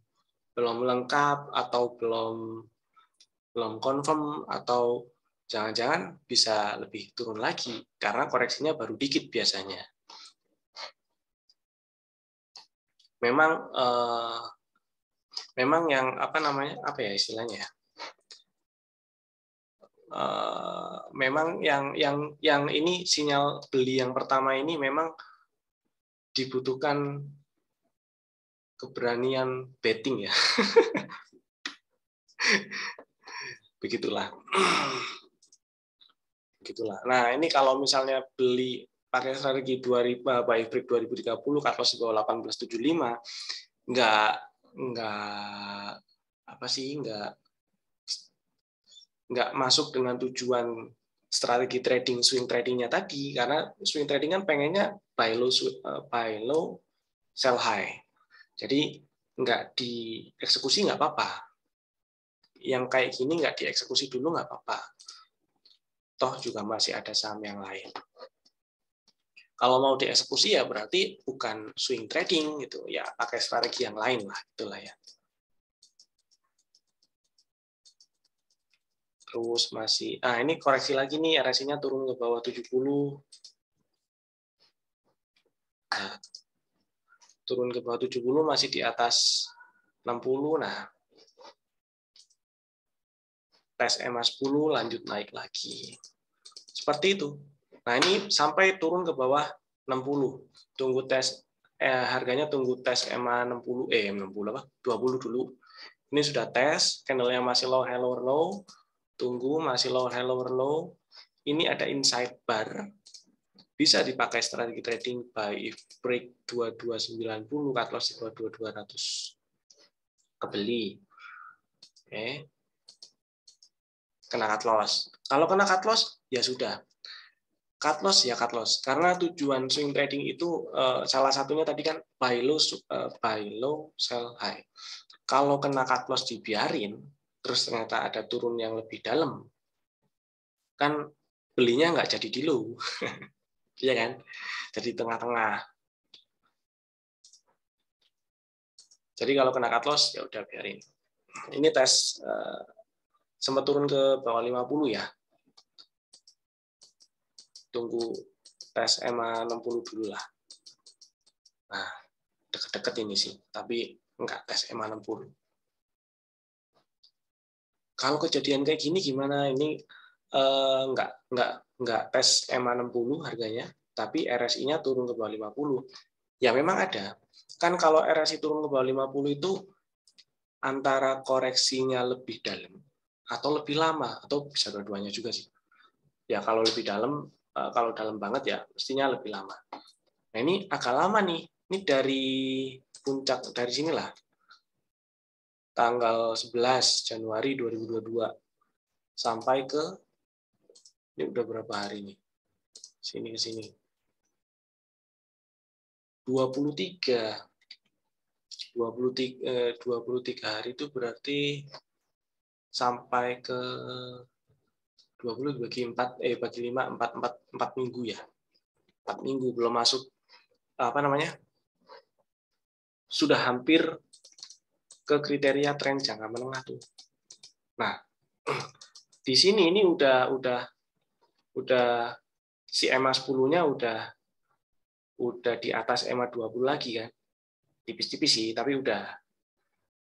lengkap atau belum confirm, atau jangan-jangan bisa lebih turun lagi karena koreksinya baru dikit biasanya. Memang yang istilahnya ya, memang yang ini sinyal beli yang pertama ini memang dibutuhkan keberanian betting ya. Begitulah. Nah, ini kalau misalnya beli pakai strategi 2000 buy break 2030 cut loss di bawah 1875, nggak masuk dengan tujuan strategi trading swing tradingnya tadi, karena swing trading kan pengennya buy low sell high. Jadi nggak dieksekusi nggak apa-apa. Yang kayak gini nggak dieksekusi dulu nggak apa-apa. Toh juga masih ada saham yang lain. Kalau mau dieksekusi ya berarti bukan swing trading gitu ya, pakai strategi yang lain lah, itulah ya. Terus masih, ini koreksi lagi nih, RSI-nya turun ke bawah 70. Nah, turun ke bawah 70 masih di atas 60. Nah, tes EMA 10 lanjut naik lagi. Seperti itu. Nah, ini sampai turun ke bawah 60. Tunggu tes harganya tunggu tes EMA 60 apa 20 dulu. Ini sudah tes, candlenya masih low high lower low, tunggu masih low high lower low. Ini ada inside bar, bisa dipakai strategi trading buy if break 2290, cut loss di bawah 2200, kebeli. Oke, kena cut loss. Kalau kena cut loss ya sudah, cut loss ya cut loss. Karena tujuan swing trading itu salah satunya tadi kan buy low, sell high. Kalau kena cut loss dibiarin, terus ternyata ada turun yang lebih dalam, kan belinya nggak jadi di low, iya kan? Jadi tengah-tengah. Jadi kalau kena cut loss ya udah biarin. Ini tes sempat turun ke bawah 50 ya. Tunggu tes EMA 60 dulu lah. Nah, deket-deket ini sih, tapi enggak tes EMA 60. Kalau kejadian kayak gini gimana? Ini enggak tes EMA 60 harganya, tapi RSI-nya turun ke bawah 50. Ya memang ada. Kan kalau RSI turun ke bawah 50 itu antara koreksinya lebih dalam atau lebih lama, atau bisa dua-duanya juga sih. Ya kalau lebih dalam, kalau dalam banget ya mestinya lebih lama. Nah ini agak lama nih. Ini dari puncak, dari sinilah. Tanggal 11 Januari 2022 sampai ke, ini udah berapa hari nih? Sini ke sini. 23 hari itu berarti sampai ke 20 bagi 4 bagi 5 4 minggu ya. 4 minggu belum masuk apa namanya? Sudah hampir ke kriteria tren jangka menengah tuh. Nah, di sini ini udah si EMA 10-nya udah di atas EMA 20 lagi kan. Tipis-tipis sih, tapi udah.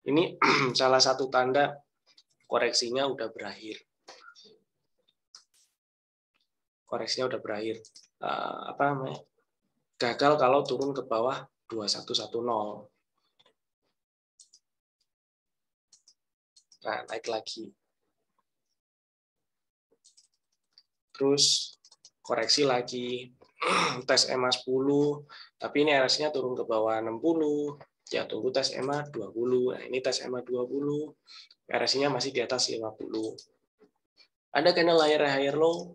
Ini salah satu tanda koreksinya udah berakhir. Koreksinya udah berakhir. Apa namanya? Gagal kalau turun ke bawah 2110. Nah, naik lagi. Terus koreksi lagi. Tes EMA 10, tapi ini RSI-nya turun ke bawah 60. Ya, tunggu tes EMA 20. Nah, ini tes EMA 20. RSI-nya masih di atas 50. Ada candle higher low,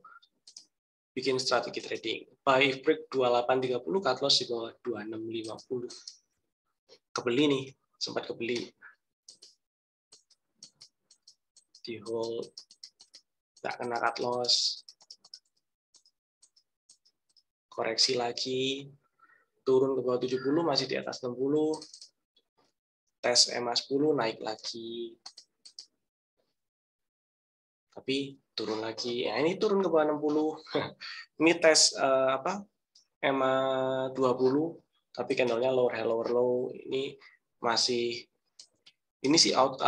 bikin strategi trading. Buy if break 2830, cut loss di bawah 2650. Kebeli nih, sempat kebeli. Di hold, nggak kena cut loss. Koreksi lagi, turun ke bawah 70, masih di atas 60. Tes EMA 10 naik lagi. Tapi turun lagi. Ya, ini turun ke bawah 60. Ini tes EMA 20, tapi candlenya lower high lower low. Ini masih, ini sih out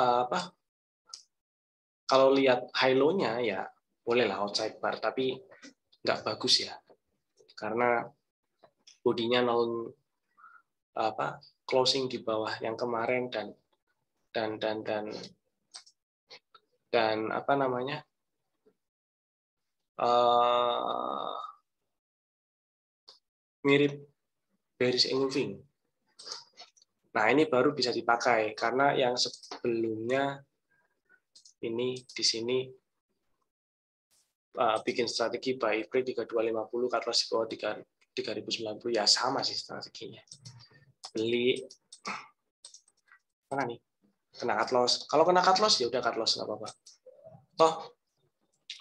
kalau lihat high low-nya ya bolehlah outside bar, tapi nggak bagus ya. Karena bodinya closing di bawah yang kemarin dan apa namanya? Mirip bearish engulfing. Nah, ini baru bisa dipakai karena yang sebelumnya ini di sini bikin strategi buy break 3250, cut loss di bawah 3090, ya sama sih strateginya. Beli mana nih? Kena cut loss. Kalau kena cut loss ya udah cut loss, nggak apa-apa. Toh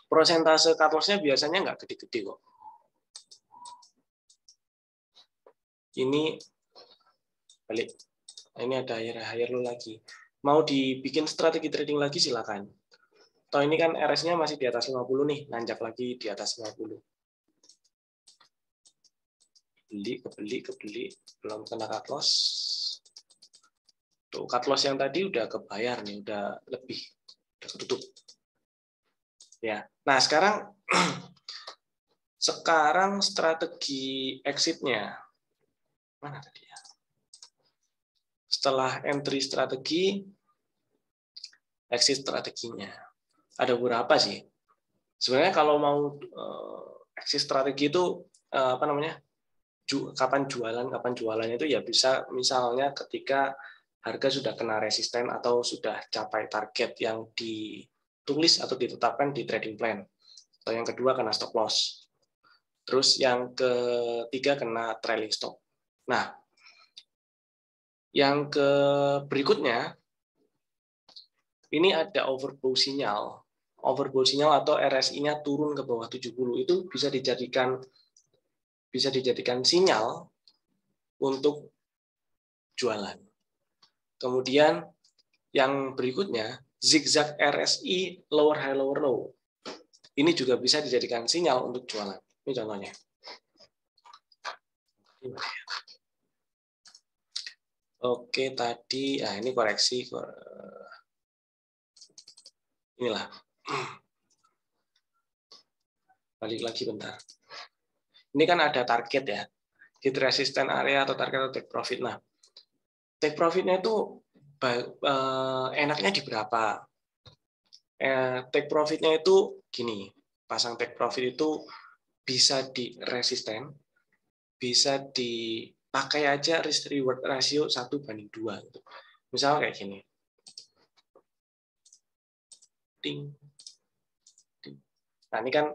prosentase cut loss-nya biasanya nggak gede-gede kok. Ini balik. Ini ada higher low lagi. Mau dibikin strategi trading lagi silakan. Toh ini kan RS-nya masih di atas 50 nih, nanjak lagi di atas 50. Kebeli, belum kena cut loss. Tuh, cut loss yang tadi udah kebayar nih, udah lebih, udah ketutup. Ya. Nah, sekarang strategi exit-nya. Mana tadi ya? Setelah entry strategi, exit strateginya. Ada beberapa sih. Sebenarnya kalau mau exit strategi itu apa namanya? Kapan jualan itu ya bisa misalnya ketika harga sudah kena resisten atau sudah capai target yang ditulis atau ditetapkan di trading plan. Atau yang kedua kena stop loss. Terus yang ketiga kena trailing stop. Nah, yang berikutnya ini ada overbought sinyal. Overbought sinyal atau RSI-nya turun ke bawah 70 itu bisa dijadikan sinyal untuk jualan. Kemudian yang berikutnya zigzag RSI lower high lower low. Ini juga bisa dijadikan sinyal untuk jualan. Ini contohnya. Oke, tadi ini koreksi. Inilah. Balik lagi bentar. Ini kan ada target ya. Hit resistant area atau target atau take profit. Nah, take profitnya itu enaknya di berapa? Take profitnya itu gini. Pasang take profit itu bisa di resisten, bisa dipakai aja risk reward ratio 1:2 gitu. Misalnya kayak gini. Ding. Nah, ini kan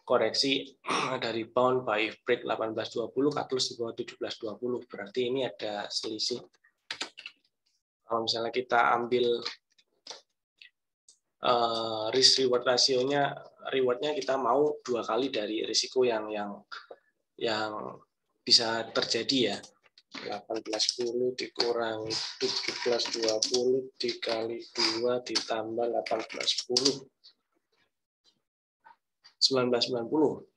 koreksi dari pound buy break 18.20, cut loss di bawah 17.20. Berarti ini ada selisih. Kalau misalnya kita ambil risk reward rasionya, rewardnya kita mau 2 kali dari risiko yang bisa terjadi ya. 18.10 dikurangi 17.20 dikali 2 ditambah 18.10. 1990.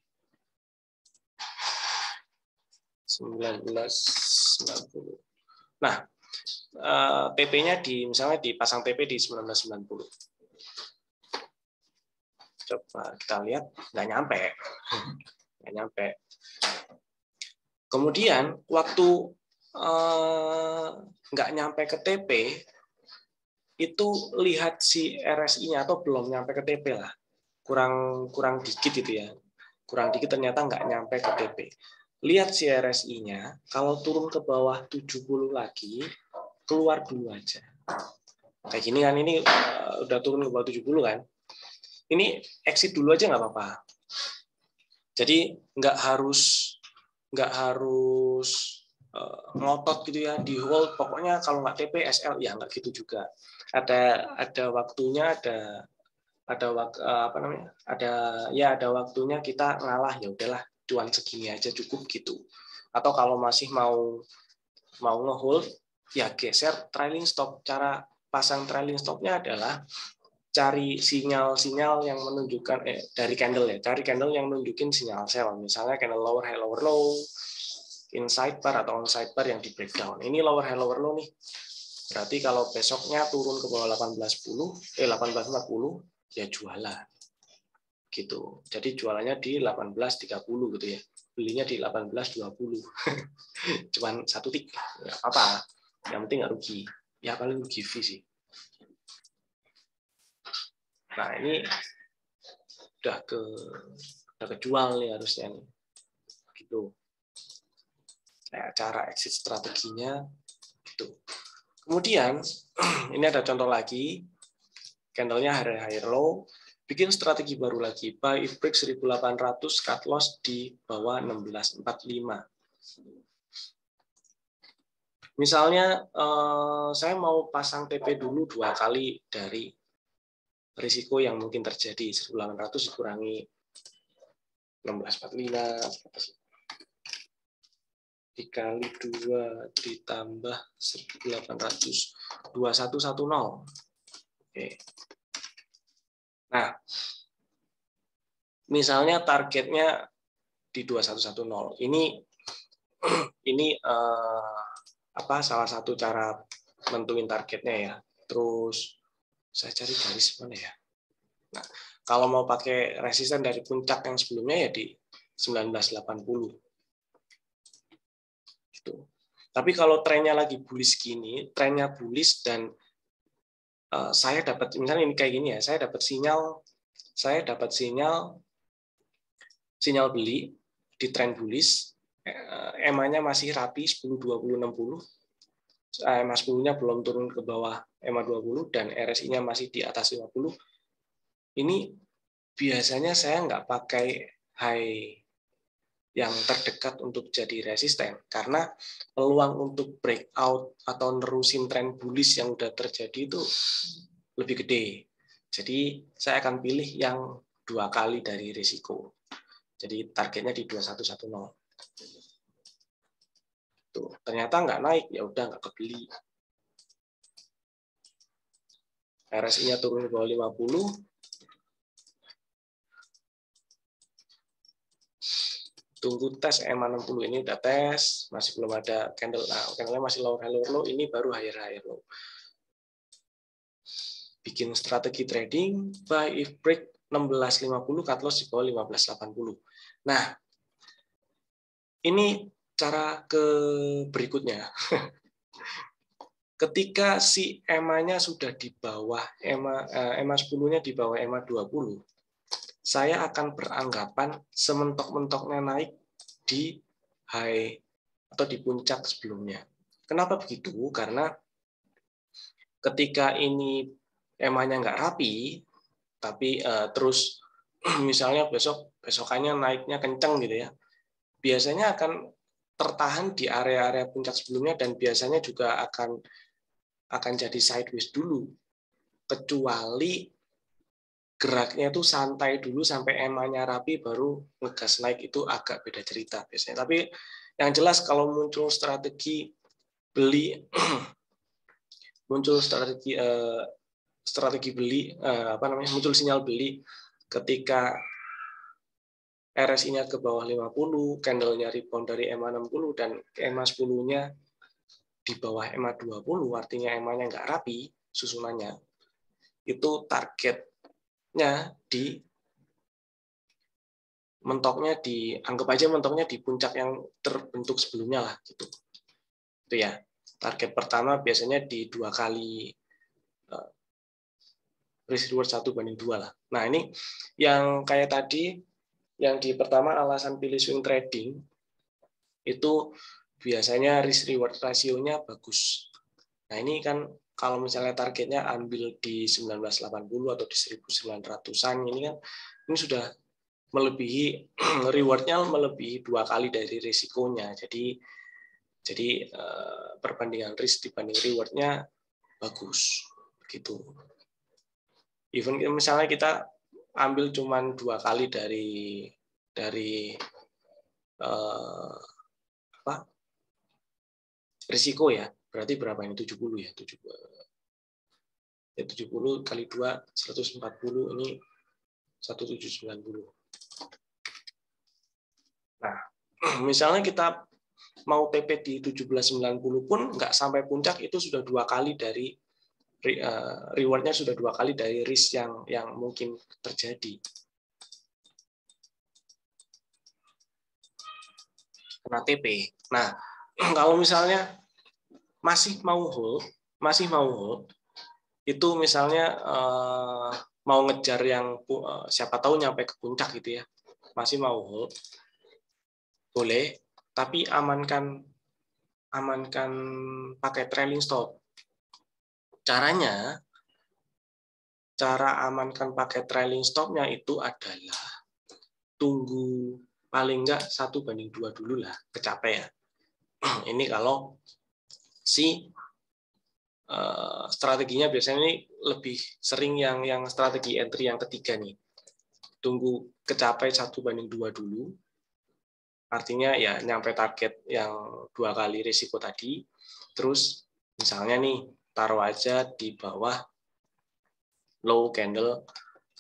Nah, TP-nya misalnya dipasang TP di 1990. Coba kita lihat, nggak nyampe. Kemudian waktu nggak nyampe ke TP, itu lihat si RSI-nya atau belum nyampe ke TP lah. Kurang dikit itu ya. Kurang dikit ternyata nggak nyampe ke TP. Lihat si RSI-nya, kalau turun ke bawah 70 lagi, keluar dulu aja. Kayak gini kan, ini udah turun ke bawah 70 kan. Ini exit dulu aja nggak apa-apa. Jadi nggak harus ngotot gitu ya, di hold. Pokoknya kalau nggak TP, SL ya nggak gitu juga. Ada waktunya, ada waktunya kita ngalah, ya udahlah cuan segini aja cukup gitu. Atau kalau masih mau ngehold ya geser trailing stop. Cara pasang trailing stopnya adalah cari sinyal-sinyal yang menunjukkan dari candle ya, cari candle yang menunjukin sinyal sell. Misalnya candle lower high lower low, inside bar atau outside bar yang di breakdown. Ini lower high lower low nih. Berarti kalau besoknya turun ke bawah 18.40 ya jualan. Gitu. Jadi jualannya di 18.30 gitu ya. Belinya di 18.20. Cuman 1 tik. Enggak apa-apa. Yang penting nggak rugi. Ya paling rugi fee sih. Nah, ini udah kejual nih harusnya nih. Gitu. Nah, cara exit strateginya gitu. Kemudian ini ada contoh lagi. Candle-nya higher low, bikin strategi baru lagi, buy if break 1800, cut loss di bawah 1645. Misalnya saya mau pasang TP dulu 2 kali dari risiko yang mungkin terjadi. 1800 dikurangi 1645 dikali 2 ditambah 1800, 2110. Oke. Nah, misalnya targetnya di 2110. Ini salah satu cara menentuin targetnya ya. Terus saya cari garis mana ya. Nah, kalau mau pakai resisten dari puncak yang sebelumnya ya di 1980. Gitu. Tapi kalau trennya lagi bullish gini, trennya bullish dan saya dapat misalnya ini kayak gini ya, saya dapat sinyal beli di tren bullish, EMA-nya masih rapi 10, 20, 60, EMA 10-nya belum turun ke bawah EMA 20 dan RSI-nya masih di atas 50. Ini biasanya saya nggak pakai high yang terdekat untuk jadi resisten karena peluang untuk breakout atau nerusin tren bullish yang udah terjadi itu lebih gede. Jadi saya akan pilih yang 2 kali dari risiko. Jadi targetnya di 2110. Tuh, ternyata nggak naik, ya udah nggak kebeli. RSI-nya turun ke bawah 50. Tunggu tes EMA 60, ini udah tes, masih belum ada candle. Nah, candle-nya masih lower low, ini baru higher low. Bikin strategi trading, buy if break 1650, cut loss di bawah 1580. Nah, ini cara berikutnya. Ketika si EMA-nya sudah di bawah EMA 10-nya di bawah EMA 20, saya akan beranggapan sementok-mentoknya naik di high atau di puncak sebelumnya. Kenapa begitu? Karena ketika ini EMA-nya nggak rapi, tapi terus misalnya besokannya naiknya kenceng gitu ya, biasanya akan tertahan di area-area puncak sebelumnya dan biasanya juga akan jadi sideways dulu, kecuali geraknya itu santai dulu sampai EMA-nya rapi baru ngegas naik, itu agak beda cerita biasanya. Tapi yang jelas kalau muncul strategi beli muncul strategi beli muncul sinyal beli ketika RSI-nya ke bawah 50, candle-nya rebound dari EMA 60 dan EMA 10-nya di bawah EMA 20, artinya EMA-nya nggak rapi susunannya, itu targetnya anggap aja mentoknya di puncak yang terbentuk sebelumnya lah gitu. Itu ya. Target pertama biasanya di 2 kali risk reward 1/2 lah. Nah, ini yang kayak tadi yang di pertama alasan pilih swing trading itu biasanya risk reward rasionya bagus. Nah, ini kan kalau misalnya targetnya ambil di 1980 atau di 1900-an, ini kan ini sudah melebihi rewardnya melebihi 2 kali dari risikonya. Jadi perbandingan risk dibanding rewardnya bagus gitu. Even misalnya kita ambil cuman 2 kali dari risiko ya, berarti berapa ini? 70 ya, 70 kali 2 140, ini 1790. Nah, misalnya kita mau TP di 1790 pun nggak sampai puncak, itu sudah 2 kali dari rewardnya, sudah 2 kali dari risk yang mungkin terjadi. Kena TP. Nah, kalau misalnya masih mau hold, itu misalnya mau ngejar yang siapa tahu nyampe ke puncak gitu ya, masih mau hold, boleh, tapi amankan pakai trailing stop. Cara amankan pakai trailing stopnya itu adalah tunggu paling enggak 1/2 dulu lah, kecapean. Ini kalau si strateginya biasanya ini lebih sering yang strategi entry yang ketiga nih. Tunggu kecapai 1/2 dulu. Artinya ya nyampe target yang 2 kali risiko tadi. Terus misalnya nih taruh aja di bawah low candle.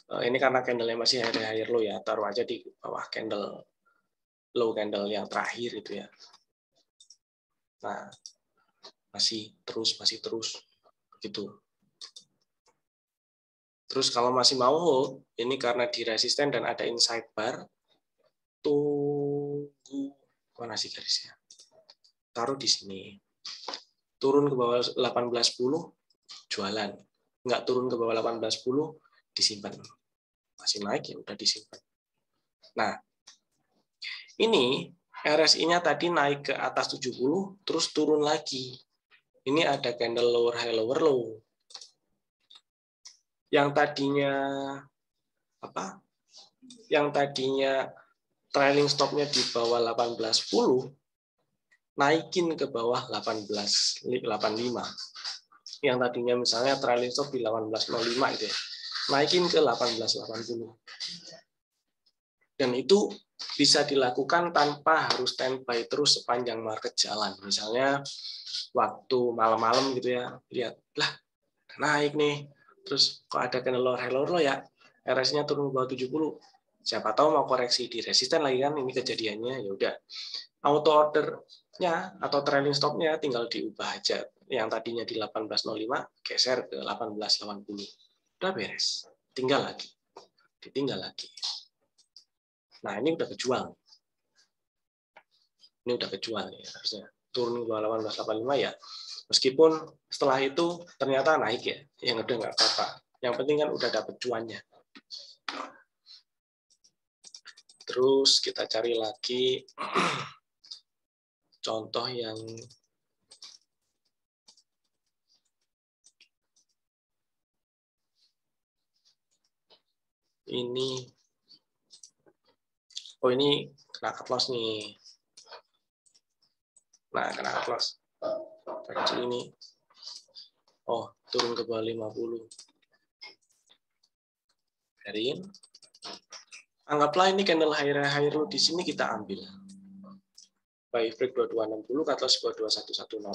Ini karena candle-nya masih higher low ya, taruh aja di bawah low candle yang terakhir itu ya. Nah, masih terus gitu. Terus kalau masih mau hold, ini karena di resisten dan ada inside bar, tunggu mana sih garisnya? Taruh di sini. turun ke bawah 18.10 jualan, nggak turun ke bawah 18.10 disimpan, masih naik ya udah disimpan. Nah, ini RSI-nya tadi naik ke atas 70 terus turun lagi. Ini ada candle lower high lower low. Yang tadinya apa? Yang tadinya trailing stop-nya di bawah 18.10 naikin ke bawah 18.85. Yang tadinya misalnya trailing stop di 18.05 gitu ya. Naikin ke 18.80. Dan itu bisa dilakukan tanpa harus standby terus sepanjang market jalan. Misalnya waktu malam-malam gitu ya, lihat lah naik nih, terus kok ada candle lower high lower low ya, RSI-nya turun ke bawah 70. Siapa tahu mau koreksi di resisten lagi kan, ini kejadiannya, ya udah. Auto ordernya atau trailing stop-nya tinggal diubah aja. Yang tadinya di 18.05 geser ke 18.80. Udah beres. Tinggal lagi. Ditinggal lagi. Nah, ini udah kejual. Ini udah kejual ya harusnya. Turun ke 18.85 ya. Meskipun setelah itu ternyata naik ya. Yang udah nggak apa-apa. Yang penting kan udah dapet cuannya. Terus kita cari lagi contoh yang ini. Oh, ini kena cut loss nih. Nah, kena cut loss. Kecil ini. Oh, turun ke bawah 50. Biarin. Anggaplah ini candle higher low di sini kita ambil. Buy break 2260, cut loss 2110.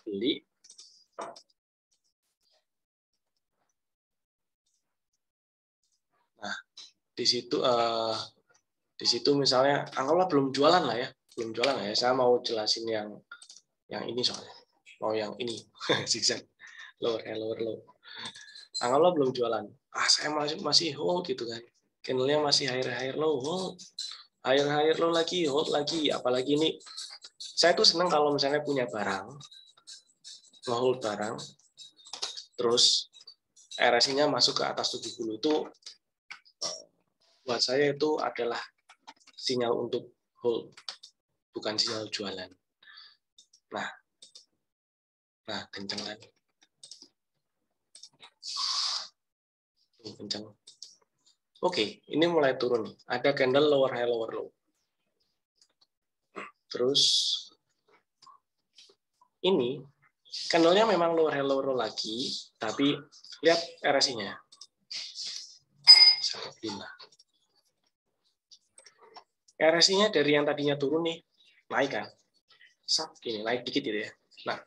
Beli. Nah, di situ misalnya anggaplah belum jualan lah ya. Belum jualan lah ya. Saya mau jelasin yang ini soalnya. Mau yang ini. Zigzag. Lower low. Anggaplah belum jualan. Saya masih hold gitu kan. Candle-nya masih higher low, hold. Higher low lagi, hold lagi. Apalagi ini, saya tuh seneng kalau misalnya punya barang, nge-hold barang, terus RSI-nya masuk ke atas 70 itu, buat saya itu adalah sinyal untuk hold, bukan sinyal jualan. Nah, kenceng lagi. Kenceng. Oke, ini mulai turun. Ada candle lower high lower low. Terus ini candle-nya memang lower high lower low lagi, tapi lihat RSI-nya. 1,5. RSI-nya dari yang tadinya turun nih, naik kan? Gini, naik dikit gitu ya. Nah,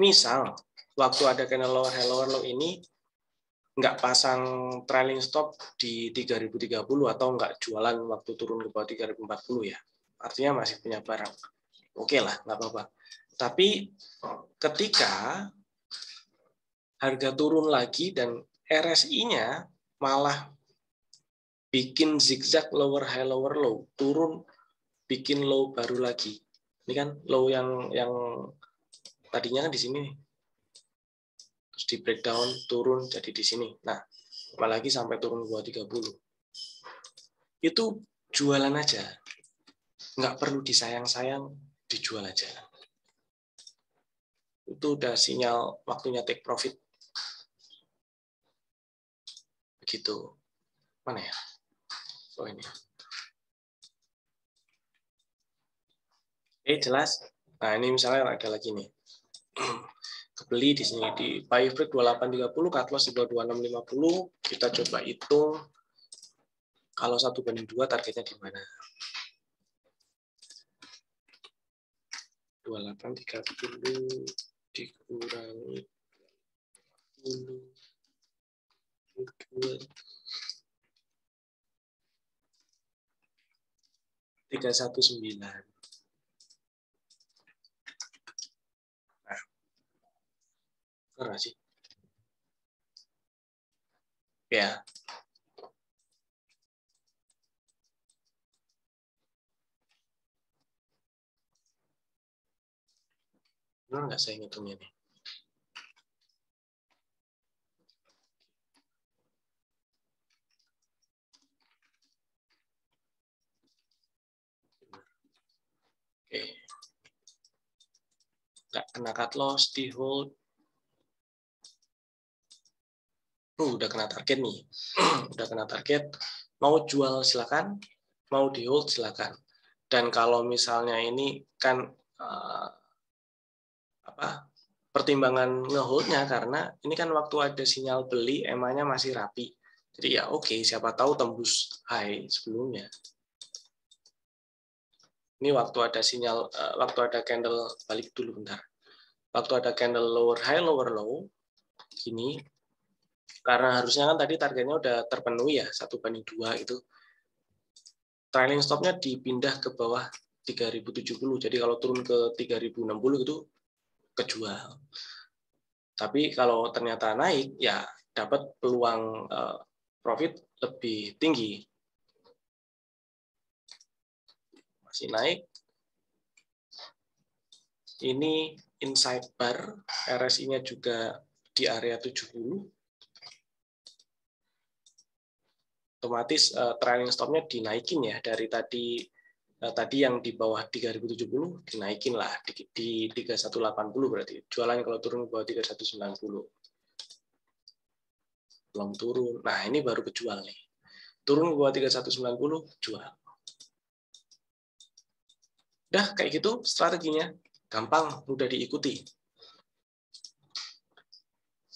misal waktu ada candle lower high lower low ini nggak pasang trailing stop di 3030 atau nggak jualan waktu turun ke bawah 3040 ya. Artinya masih punya barang. Oke lah, nggak apa-apa. Tapi ketika harga turun lagi dan RSI-nya malah bikin zigzag lower high lower low, turun bikin low baru lagi. Ini kan low yang tadinya kan di sini, terus di breakdown turun jadi di sini. Nah, apalagi sampai turun ke bawah 30. Itu jualan aja, nggak perlu disayang-sayang, dijual aja. Itu udah sinyal waktunya take profit. Begitu. Mana ya? Oh, ini. Jelas. Nah, ini misalnya ada lagi nih. Kebeli di sini di buy break 2830, cut loss di bawah 2650. Kita coba hitung kalau 1/2 targetnya di mana. 2830 dikurangi 10 319. Nah, benar sih? Ya. Benar nggak saya ngitungnya nih? Oke. Nggak kena cut loss, di hold. Udah kena target nih. Udah kena target. Mau jual silakan, mau di hold silakan. Dan kalau misalnya ini kan pertimbangan ngeholdnya karena ini kan waktu ada sinyal beli EMA-nya masih rapi. Jadi ya oke, siapa tahu tembus high sebelumnya. Ini waktu ada sinyal, waktu ada candle, balik dulu bentar. Waktu ada candle lower high, lower low, gini, karena harusnya kan tadi targetnya udah terpenuhi ya, 1/2 itu. Trailing stopnya dipindah ke bawah 3070, jadi kalau turun ke 3060 itu kejual. Tapi kalau ternyata naik, ya dapat peluang profit lebih tinggi. Masih naik. Ini inside bar, RSI-nya juga di area 70. Otomatis trailing stop-nya dinaikin ya, dari tadi yang di bawah 3070 dinaikin lah di 3180 berarti. Jualan kalau turun ke bawah 3190. Belum turun. Nah, ini baru kejual nih. Turun ke bawah 3190, jual. Udah kayak gitu strateginya. Gampang, mudah diikuti.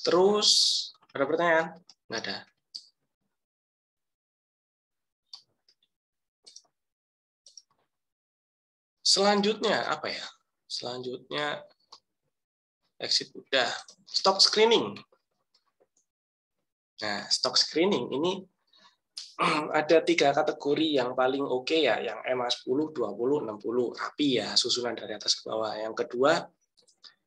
Terus, ada pertanyaan? Nggak ada. Selanjutnya, apa ya? Selanjutnya, exit udah. Stock screening. Nah, stock screening ini ada 3 kategori yang paling oke ya, yang EMA 10, 20, 60, rapi ya, susunan dari atas ke bawah. Yang kedua,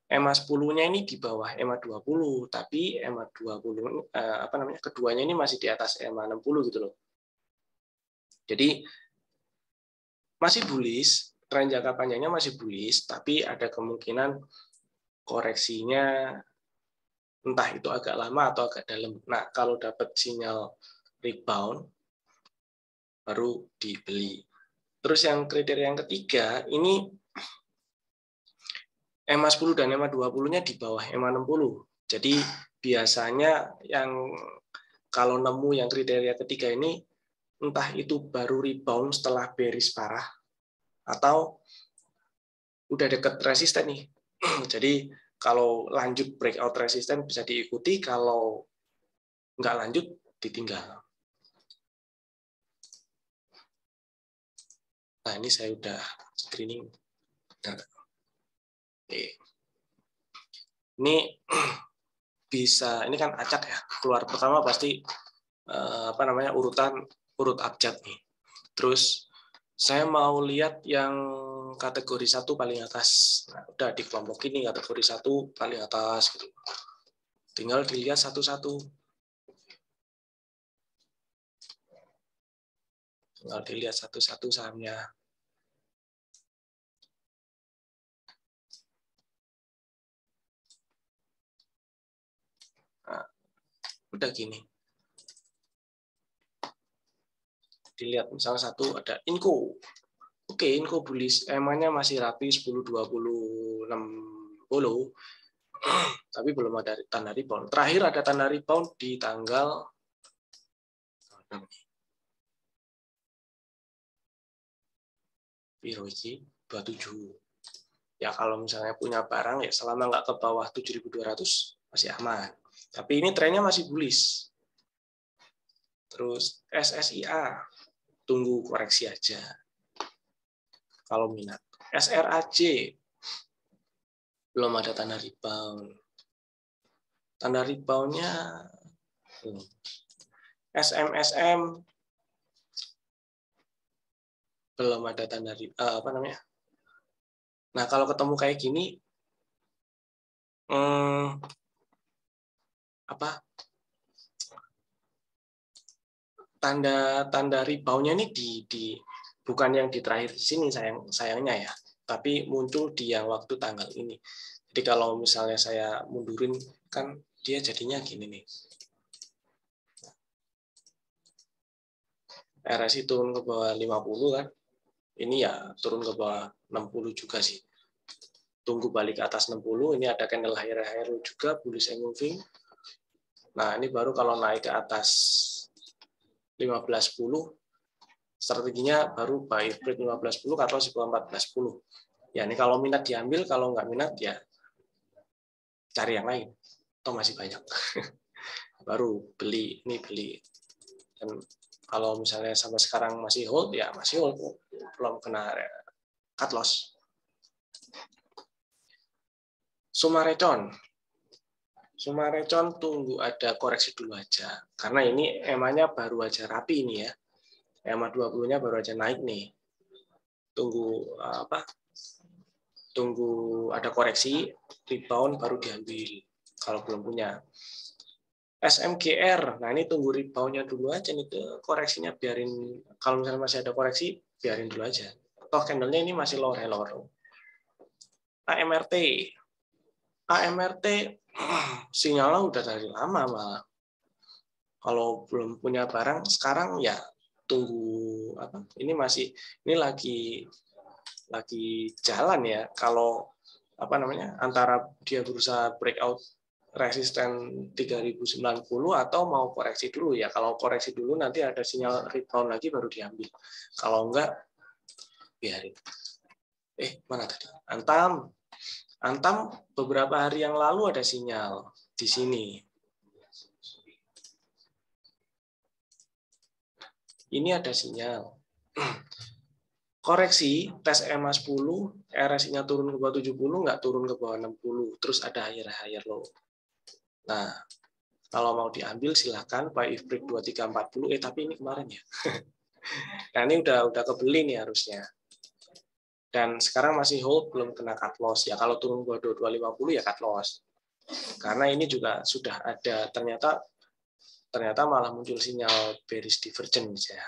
EMA 10-nya ini di bawah EMA 20, tapi EMA 20 keduanya ini masih di atas EMA 60 gitu loh. Jadi masih bullish, tren jangka panjangnya masih bullish, tapi ada kemungkinan koreksinya entah itu agak lama atau agak dalam. Nah, kalau dapat sinyal rebound baru dibeli. Terus yang kriteria yang ketiga, ini EMA 10 dan EMA 20-nya di bawah EMA 60. Jadi biasanya yang kalau nemu yang kriteria ketiga ini, entah itu baru rebound setelah bearish parah, atau udah deket resisten nih. Jadi kalau lanjut breakout resisten bisa diikuti, kalau nggak lanjut ditinggal. Nah, ini saya udah screening. Oke. Ini bisa, ini kan acak ya. Keluar pertama pasti urut abjad nih. Terus saya mau lihat yang kategori 1 paling atas. Nah, udah di kelompok ini kategori 1 paling atas gitu. Tinggal dilihat satu-satu. Tinggal dilihat satu-satu sahamnya. Nah, udah gini. Dilihat misalnya satu ada Inco. Oke, Inco bullish, EMA-nya masih rapi 10, 20, 60, tapi belum ada tanda rebound. Terakhir ada tanda rebound di tanggal Piroji 27. Ya kalau misalnya punya barang ya selama nggak ke bawah 7.200 masih aman. Tapi ini trennya masih bullish. Terus SSIA tunggu koreksi aja. Kalau minat. SRAJ belum ada tanda rebound. Tanda reboundnya SMSM belum ada tanda Nah, kalau ketemu kayak gini tanda reboundnya ini bukan yang di terakhir di sini sayangnya ya, tapi muncul di yang waktu tanggal ini. Jadi kalau misalnya saya mundurin, kan dia jadinya gini nih. RSI turun ke bawah 50 kan. Ini ya turun ke bawah 60 juga sih. Tunggu balik ke atas 60, ini ada candle higher juga, bullish and moving. Nah, ini baru kalau naik ke atas 15.10, strateginya baru buy break 15.10, cut loss di bawah 14.10. Ya, ini kalau minat diambil, kalau nggak minat ya cari yang lain. Atau masih banyak. Baru beli, ini beli. Dan kalau misalnya sampai sekarang masih hold, ya masih hold. Belum kena cut loss. Sumarecon. Sumarecon tunggu ada koreksi dulu aja. Karena ini EMA-nya baru aja rapi ini ya. EMA 20-nya baru aja naik nih. Tunggu apa? Tunggu ada koreksi, rebound baru diambil kalau belum punya. SMGR, nah ini tunggu rebound-nya dulu aja nih, koreksinya biarin, kalau misalnya masih ada koreksi, biarin dulu aja. Toh candle-nya ini masih lower. AMRT, sinyalnya udah dari lama malah. Kalau belum punya barang, sekarang ya tunggu apa? Ini lagi jalan ya. Kalau apa namanya, antara dia berusaha breakout resisten 3090 atau mau koreksi dulu ya. Kalau koreksi dulu nanti ada sinyal rebound lagi baru diambil. Kalau enggak biarin. Mana tadi? Antam beberapa hari yang lalu ada sinyal di sini. Ini ada sinyal. Koreksi, tes EMA 10, RSI-nya turun ke bawah 70, nggak turun ke bawah 60. Terus ada higher low. Nah, kalau mau diambil silahkan buy if break 2340. Tapi ini kemarin ya. Nah, ini udah kebeli nih harusnya. Dan sekarang masih hold, belum kena cut loss. Ya kalau turun ke 2250 ya cut loss. Karena ini juga sudah ada, ternyata malah muncul sinyal bearish divergence ya.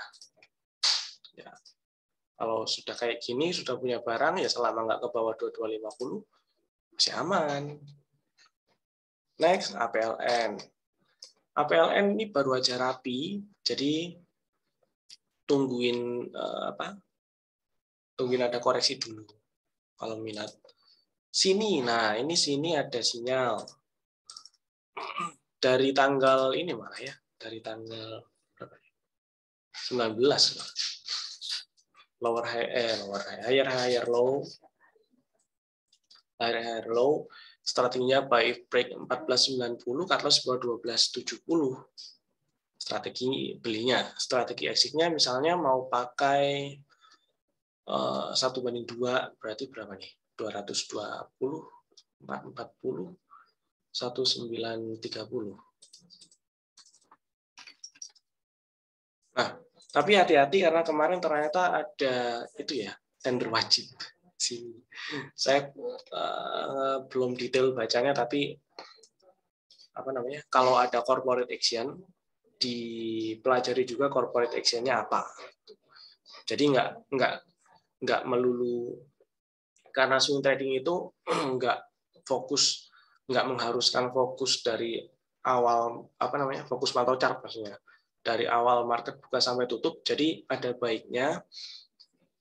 Kalau sudah kayak gini, sudah punya barang, ya selama nggak ke bawah 2250, masih aman. Next, APLN. APLN ini baru aja rapi, jadi tungguin ada koreksi dulu. Kalau minat. Sini, nah ini sini ada sinyal. Dari tanggal ini malah ya, dari tanggal 19. Higher low, strateginya buy if break 1490, cut loss bawah 1270. Strategi belinya, strategi exitnya misalnya mau pakai 1:2, berarti berapa nih? 220, 440, 1930. Nah, tapi hati-hati karena kemarin ternyata ada itu ya, tender wajib. Saya belum detail bacanya, tapi apa namanya? Kalau ada corporate action, dipelajari juga corporate action-nya apa. Jadi nggak melulu, karena swing trading itu nggak mengharuskan fokus dari awal, apa namanya, fokus pantau chart maksudnya. Dari awal market buka sampai tutup, jadi ada baiknya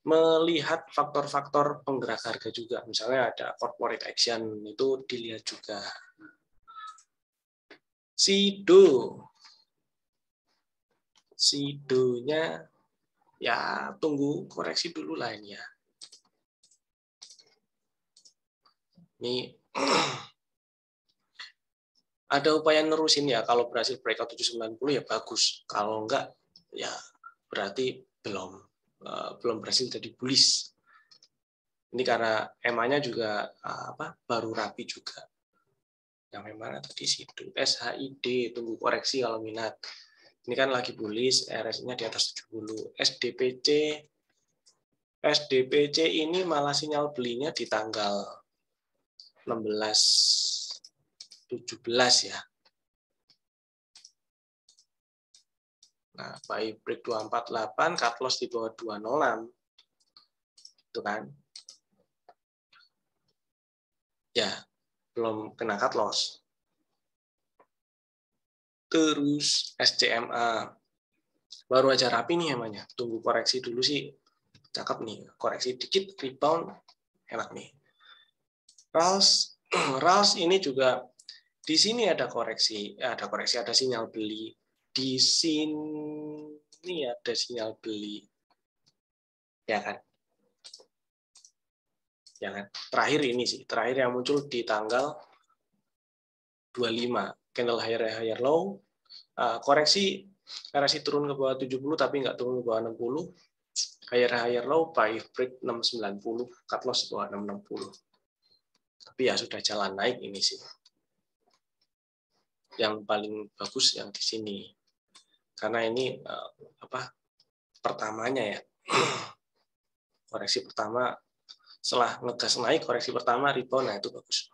melihat faktor-faktor penggerak harga juga. Misalnya ada corporate action, itu dilihat juga. Sido-nya ya tunggu koreksi dulu lah ini ya. Ini ada upaya nerusin ya, kalau berhasil breakout 790 ya bagus. Kalau enggak ya berarti belum berhasil jadi bullish. Ini karena EMA-nya juga baru rapi juga. Yang mana tadi situ SHID, tunggu koreksi kalau minat. Ini kan lagi bullish, RS-nya di atas 70. SDPC ini malah sinyal belinya di tanggal 16-17 ya. Nah, buy break 248, cut loss di bawah 206. Itu kan. Ya, belum kena cut loss. Terus SCMA baru aja rapi nih namanya. Tunggu koreksi dulu sih. Cakep nih. Koreksi dikit, rebound, enak nih. RALS ini juga di sini ada koreksi, ada sinyal beli. Di sini ada sinyal beli. Ya kan? Ya kan? Terakhir ini sih, terakhir yang muncul di tanggal 25, candle higher low, koreksi turun ke bawah 70 tapi nggak turun ke bawah 60, higher low, buy break 690, cut loss bawah 660. Tapi ya sudah jalan naik ini sih. Yang paling bagus yang di sini. Karena ini pertamanya ya. Koreksi pertama setelah ngegas naik, koreksi pertama rebound, nah itu bagus.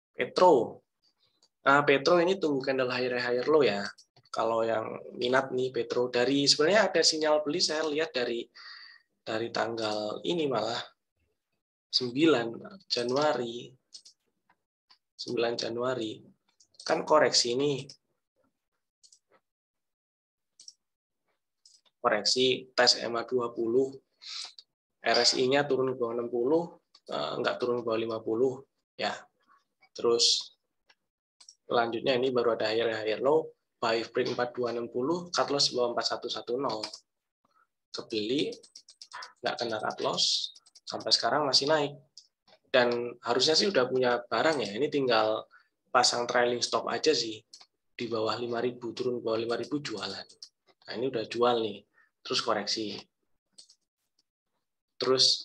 Petro. Nah, Petro ini tunggu candle higher low ya. Kalau yang minat nih Petro, dari sebenarnya ada sinyal beli saya lihat dari tanggal ini malah 9 Januari. 9 Januari. Kan koreksi ini. Koreksi tes EMA 20. RSI-nya turun ke bawah 60, enggak turun ke bawah 50 ya. Terus selanjutnya ini baru ada higher low, buy break 4260, cut loss di bawah 4110. Kebeli, nggak kena cut loss, sampai sekarang masih naik. Dan harusnya sih udah punya barang ya, ini tinggal pasang trailing stop aja sih. Di bawah 5.000, turun ke bawah 5.000 jualan. Nah ini udah jual nih, terus koreksi. Terus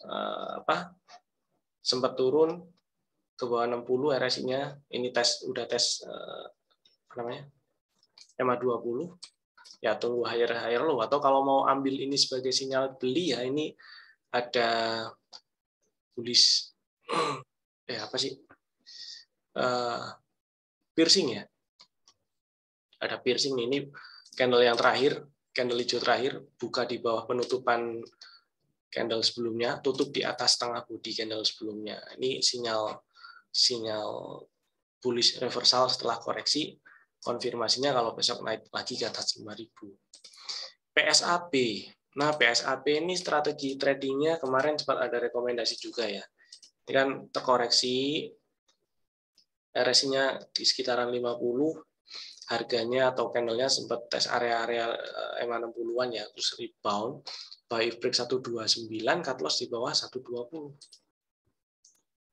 sempat turun ke bawah 60 RSI-nya, ini udah tes EMA 20, ya tunggu higher low, atau kalau mau ambil ini sebagai sinyal beli ya, ini ada bullish piercing ya, ada piercing ini candle yang terakhir, candle hijau terakhir, buka di bawah penutupan candle sebelumnya, tutup di atas tengah bodi candle sebelumnya. Ini sinyal bullish reversal setelah koreksi, konfirmasinya kalau besok naik lagi ke atas 5.000. PSAP. Nah, PSAP ini strategi tradingnya kemarin sempat ada rekomendasi juga ya. Ini kan terkoreksi, RSI-nya di sekitaran 50, harganya atau candle-nya sempat tes area-area EMA 60-an ya, terus rebound, buy break 129, cut loss di bawah 120.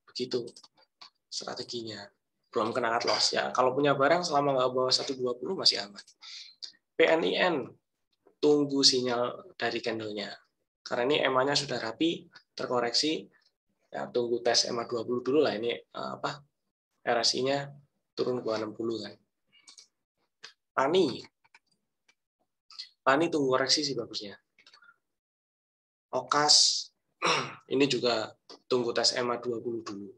Begitu strateginya. Belum kena cut loss ya. Kalau punya barang selama nggak bawah 120 masih aman. PNIN, tunggu sinyal dari candle-nya. Karena ini EMA-nya sudah rapi, terkoreksi, ya tunggu tes EMA 20 dulu lah. Ini RSI-nya turun ke 60 kan. Pani tunggu koreksi sih bagusnya. Okas, ini juga tunggu tes EMA 20 dulu.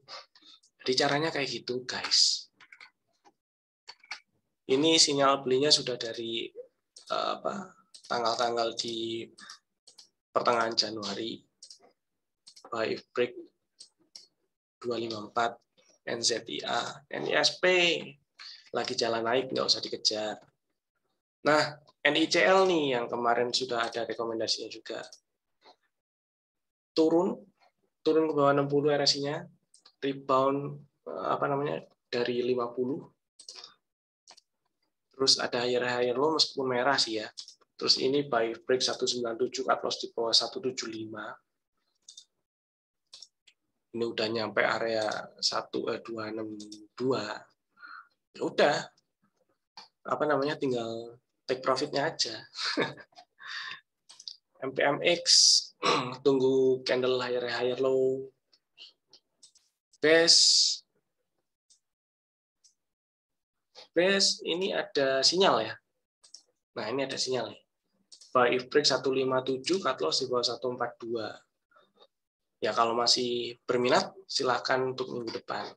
Jadi caranya kayak gitu, guys. Ini sinyal belinya sudah dari tanggal-tanggal di pertengahan Januari. Buy break 254, NZIA, NISP lagi jalan naik, nggak usah dikejar. Nah, NICL nih yang kemarin sudah ada rekomendasinya juga. Turun ke bawah 60 RSI-nya, rebound dari 50. Terus ada higher low meskipun merah sih ya. Terus ini buy break 197, cut loss di bawah 175. Ini udah nyampe area 262. Ya udah. Tinggal take profitnya aja. MPMX tunggu candle higher low. Base ini ada sinyal ya. Nah, ini ada sinyal nih. Buy break 157, cut loss di bawah 142. Ya, kalau masih berminat, silakan untuk minggu depan.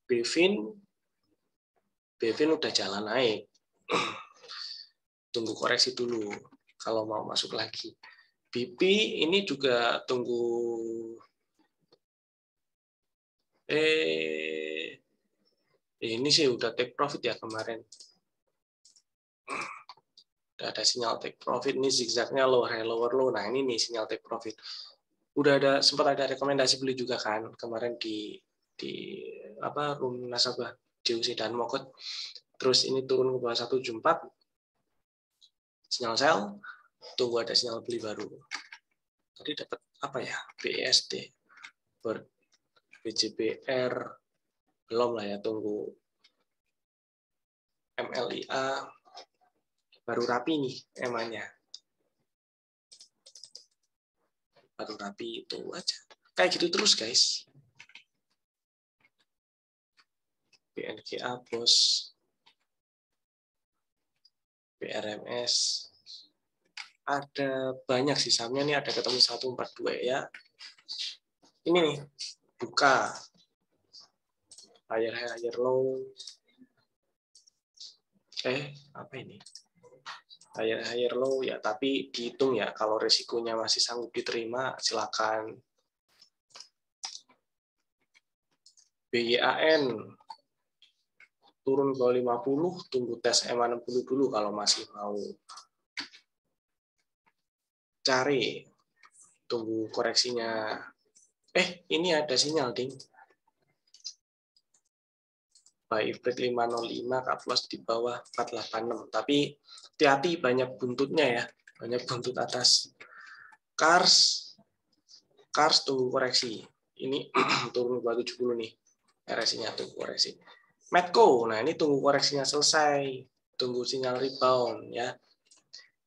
Bevin udah jalan naik. Tunggu koreksi dulu kalau mau masuk lagi. BP ini juga tunggu Ini sih udah take profit ya kemarin. Udah ada sinyal take profit. Ini zigzagnya lower high lower low. Nah ini nih sinyal take profit. Udah ada sempat ada rekomendasi beli juga kan kemarin di room nasabah JUC dan Mokot. Terus ini turun ke bawah 174, sinyal sell, tunggu ada sinyal beli baru. Tadi dapat apa ya? BESD, BJBR, belum lah ya, tunggu MLIA, baru rapi nih emanya. Baru rapi itu aja. Kayak gitu terus guys. BNGA, BOS, BRMS, ada banyak sih sahamnya nih, ada ketemu 142 ya. Ini nih, buka higher high higher low. Apa ini? Higher higher low ya, tapi dihitung ya, kalau resikonya masih sanggup diterima silakan. BYAN turun ke 50, tunggu tes EMA 60 dulu kalau masih mau cari, tunggu koreksinya. Ini ada sinyal ding. Buy break 505, cut loss di bawah 486. Tapi hati-hati banyak buntutnya ya, banyak buntut atas. Cars tunggu koreksi. Ini turun ke 270 nih. RSI-nya tunggu koreksi. Medco, nah ini tunggu koreksinya selesai, tunggu sinyal rebound ya.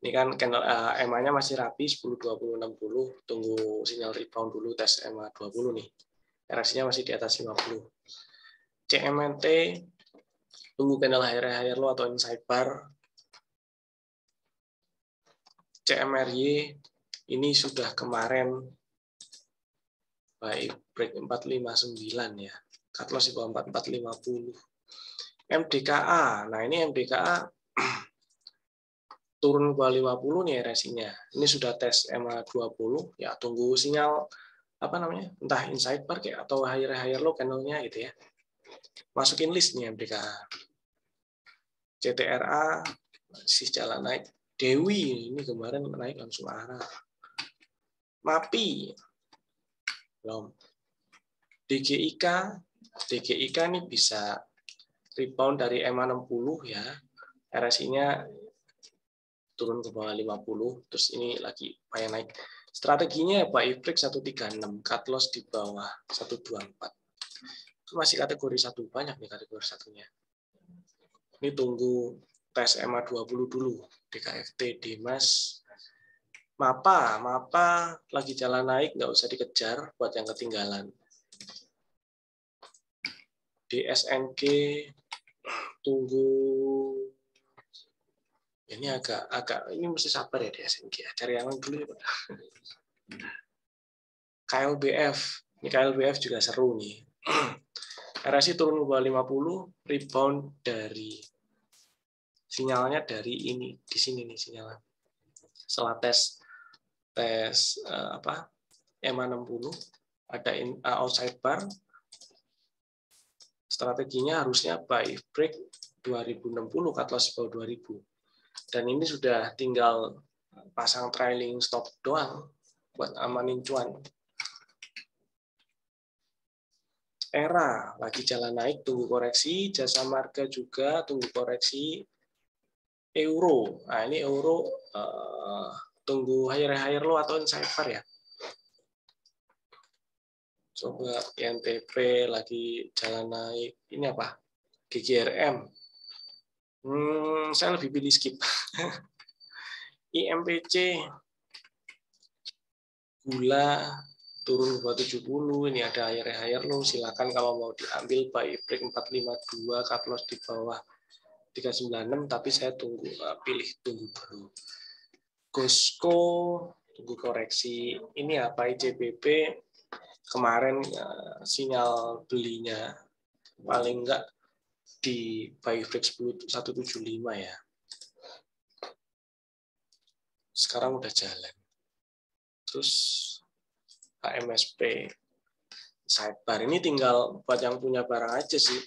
Ini kan candle EMA-nya masih rapi 10 20 60, tunggu sinyal rebound dulu tes EMA 20 nih. RSI-nya masih di atas 50. CMNT tunggu candle higher low atau inside bar. CMRY ini sudah kemarin buy break 459 ya. Cut loss di bawah 4450. MDKA. Nah, ini MDKA turun ke 50 nih RSI-nya. Ini sudah tes EMA 20 ya, tunggu sinyal entah inside bar kayak atau higher low candle-nya gitu ya. Masukin list nih MDKA. CTRA masih jalan naik. Dewi ini kemarin naik langsung arah. MAPI belum. DGIK ini bisa rebound dari EMA 60 ya. RSI-nya turun ke bawah 50, terus ini lagi upaya naik. Strateginya buy break 136, cut loss di bawah 124. Itu masih kategori 1, banyak nih kategori satunya. Ini tunggu tes EMA 20 dulu. DKFT, Dimas, Mapa lagi jalan naik, nggak usah dikejar buat yang ketinggalan. DSNG tunggu, ini agak ini mesti sabar ya DSNG ya. Cari yang dulu ya Pak. KLBF, ini KLBF juga seru nih. RSI turun ke bawah 50, rebound dari sinyalnya dari ini di sini nih sinyalnya. Setelah tes EMA 60 ada outside bar. Strateginya harusnya buy break 2060, cut loss bawah 2000. Dan ini sudah tinggal pasang trailing stop doang buat amanin cuan. Era lagi jalan naik, tunggu koreksi. Jasa Marga juga tunggu koreksi. Euro, nah ini euro tunggu higher low atau inside bar ya. Coba INTP lagi jalan naik. Ini apa? GGRM. Saya lebih pilih skip. IMPC gula turun ke bawah 70, ini ada higher low, silakan kalau mau diambil buy break 452, cut loss di bawah 396, tapi saya tunggu dulu. Costco tunggu koreksi. Ini apa? ICBP kemarin sinyal belinya paling enggak di buy break 175 ya. Sekarang udah jalan. Terus HMSP sidebar. Ini tinggal buat yang punya barang aja sih.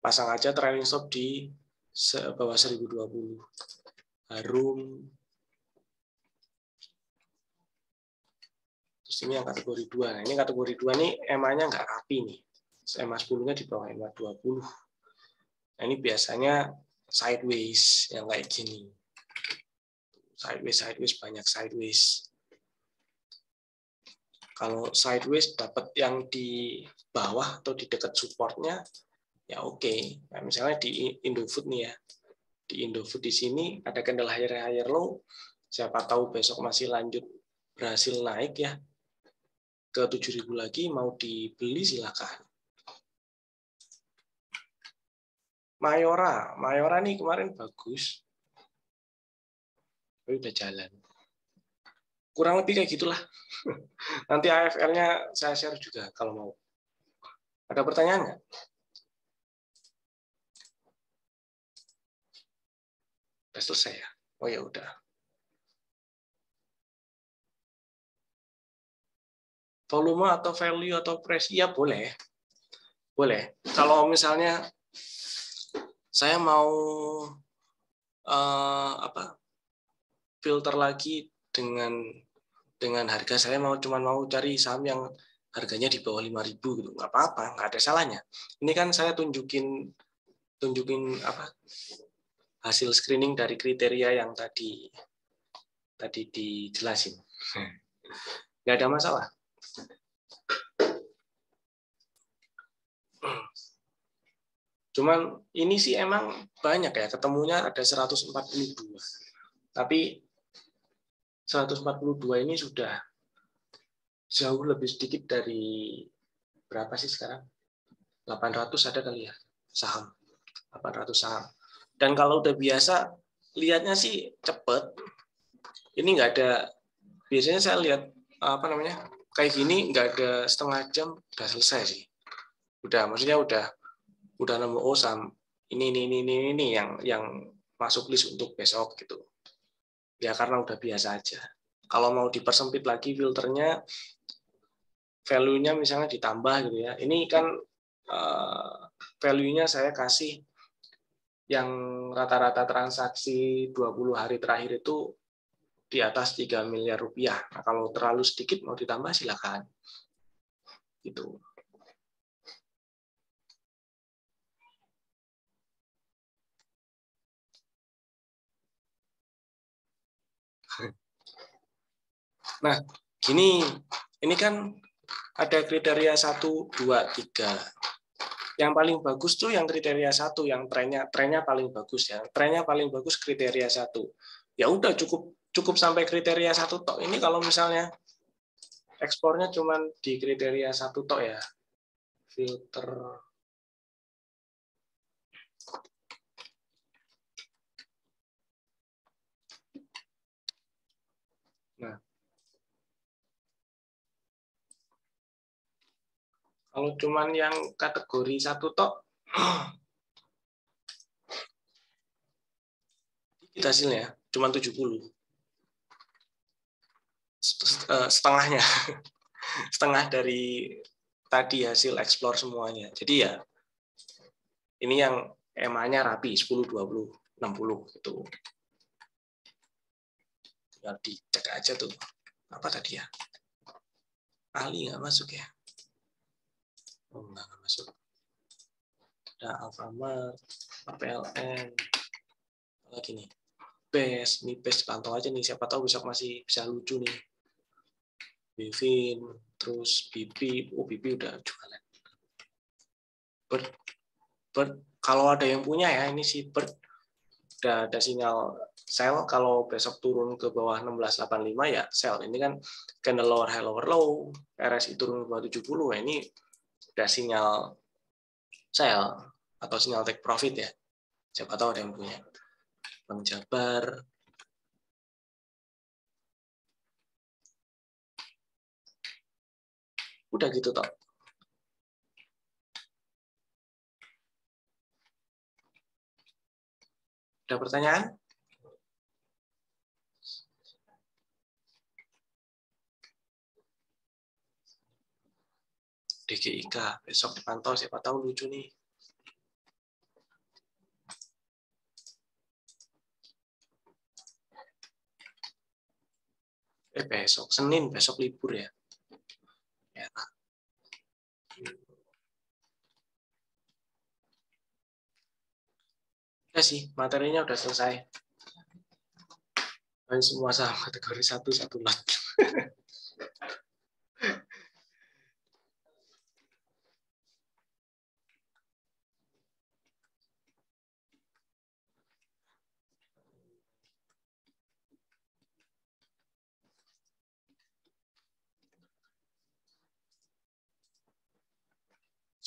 Pasang aja trailing stop di bawah 1020. Harum. Terus ini yang kategori 2. Nah, ini kategori 2 nih EMA-nya nggak rapi nih. EMA 10-nya di bawah EMA 20. Nah, ini biasanya sideways yang kayak gini. Sideways banyak sideways. Kalau sideways dapat yang di bawah atau di dekat supportnya, ya oke. Nah, misalnya di Indofood nih ya, di Indofood di sini ada candle higher low. Siapa tahu besok masih lanjut berhasil naik ya ke 7.000 lagi, mau dibeli silakan. Mayora nih kemarin bagus, tapi udah jalan. Kurang lebih kayak gitulah. Nanti AFL-nya saya share juga kalau mau. Ada pertanyaan nggak? Udah selesai ya? Oh ya udah. Volume atau value atau price? Ya boleh. Boleh. Kalau misalnya saya mau filter lagi dengan harga, saya cuma mau cari saham yang harganya di bawah 5.000 gitu, nggak apa-apa, nggak ada salahnya. Ini kan saya tunjukin hasil screening dari kriteria yang tadi dijelasin, nggak ada masalah. Cuman ini sih emang banyak ya, ketemunya ada 142. Tapi 142 ini sudah jauh lebih sedikit dari berapa sih sekarang? 800 ada kali ya saham. 800 saham. Dan kalau udah biasa lihatnya sih cepet. Ini nggak ada, biasanya saya lihat kayak gini nggak ada setengah jam udah selesai sih. Maksudnya udah nemu saham ini yang masuk list untuk besok gitu. Ya karena udah biasa aja. Kalau mau dipersempit lagi filternya, value-nya misalnya ditambah gitu ya. Ini kan value-nya saya kasih yang rata-rata transaksi 20 hari terakhir itu di atas 3 miliar rupiah. Nah, kalau terlalu sedikit mau ditambah silakan. Gitu. Nah, ini kan ada kriteria 1, 2, 3. Yang paling bagus tuh yang kriteria 1, yang trennya paling bagus ya. Trennya paling bagus kriteria 1. Ya udah cukup sampai kriteria 1 tok. Ini kalau misalnya ekspornya cuma di kriteria 1 tok ya. Filter Nah, kalau cuman yang kategori 1 tok, dikit hasilnya, cuma 70. Setengahnya. Setengah dari tadi hasil explore semuanya. Jadi ya, ini yang EMA-nya rapi, 10, 20, 60 gitu. Tinggal dicek aja tuh. Apa tadi ya? Ali nggak masuk ya? Oh, nggak masuk. Ada Alfamart, PLN, lagi nih. PES, nih PES pantau aja nih. Siapa tahu besok masih bisa lucu nih. Bivin, terus BP, BP udah jualan. Bird, kalau ada yang punya ya, ini si Bird udah ada sinyal sell. Kalau besok turun ke bawah 1685 ya sell. Ini kan candle lower high lower low, RSI turun ke bawah 70, ya ini udah sinyal sell atau sinyal take profit ya. Siapa tahu ada yang punya. Bank Jabar. Udah gitu toh. Ada pertanyaan? DGIK. Besok dipantau, siapa tahu lucu nih. Besok Senin, besok libur ya. Ya. Ya sih, materinya udah selesai. Dan semua sama kategori satu lot.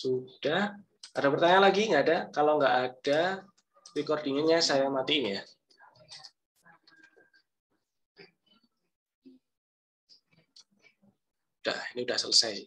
Sudah. Ada pertanyaan lagi? Nggak ada? Kalau nggak ada, recordingnya saya matiin ya. Udah, ini udah selesai.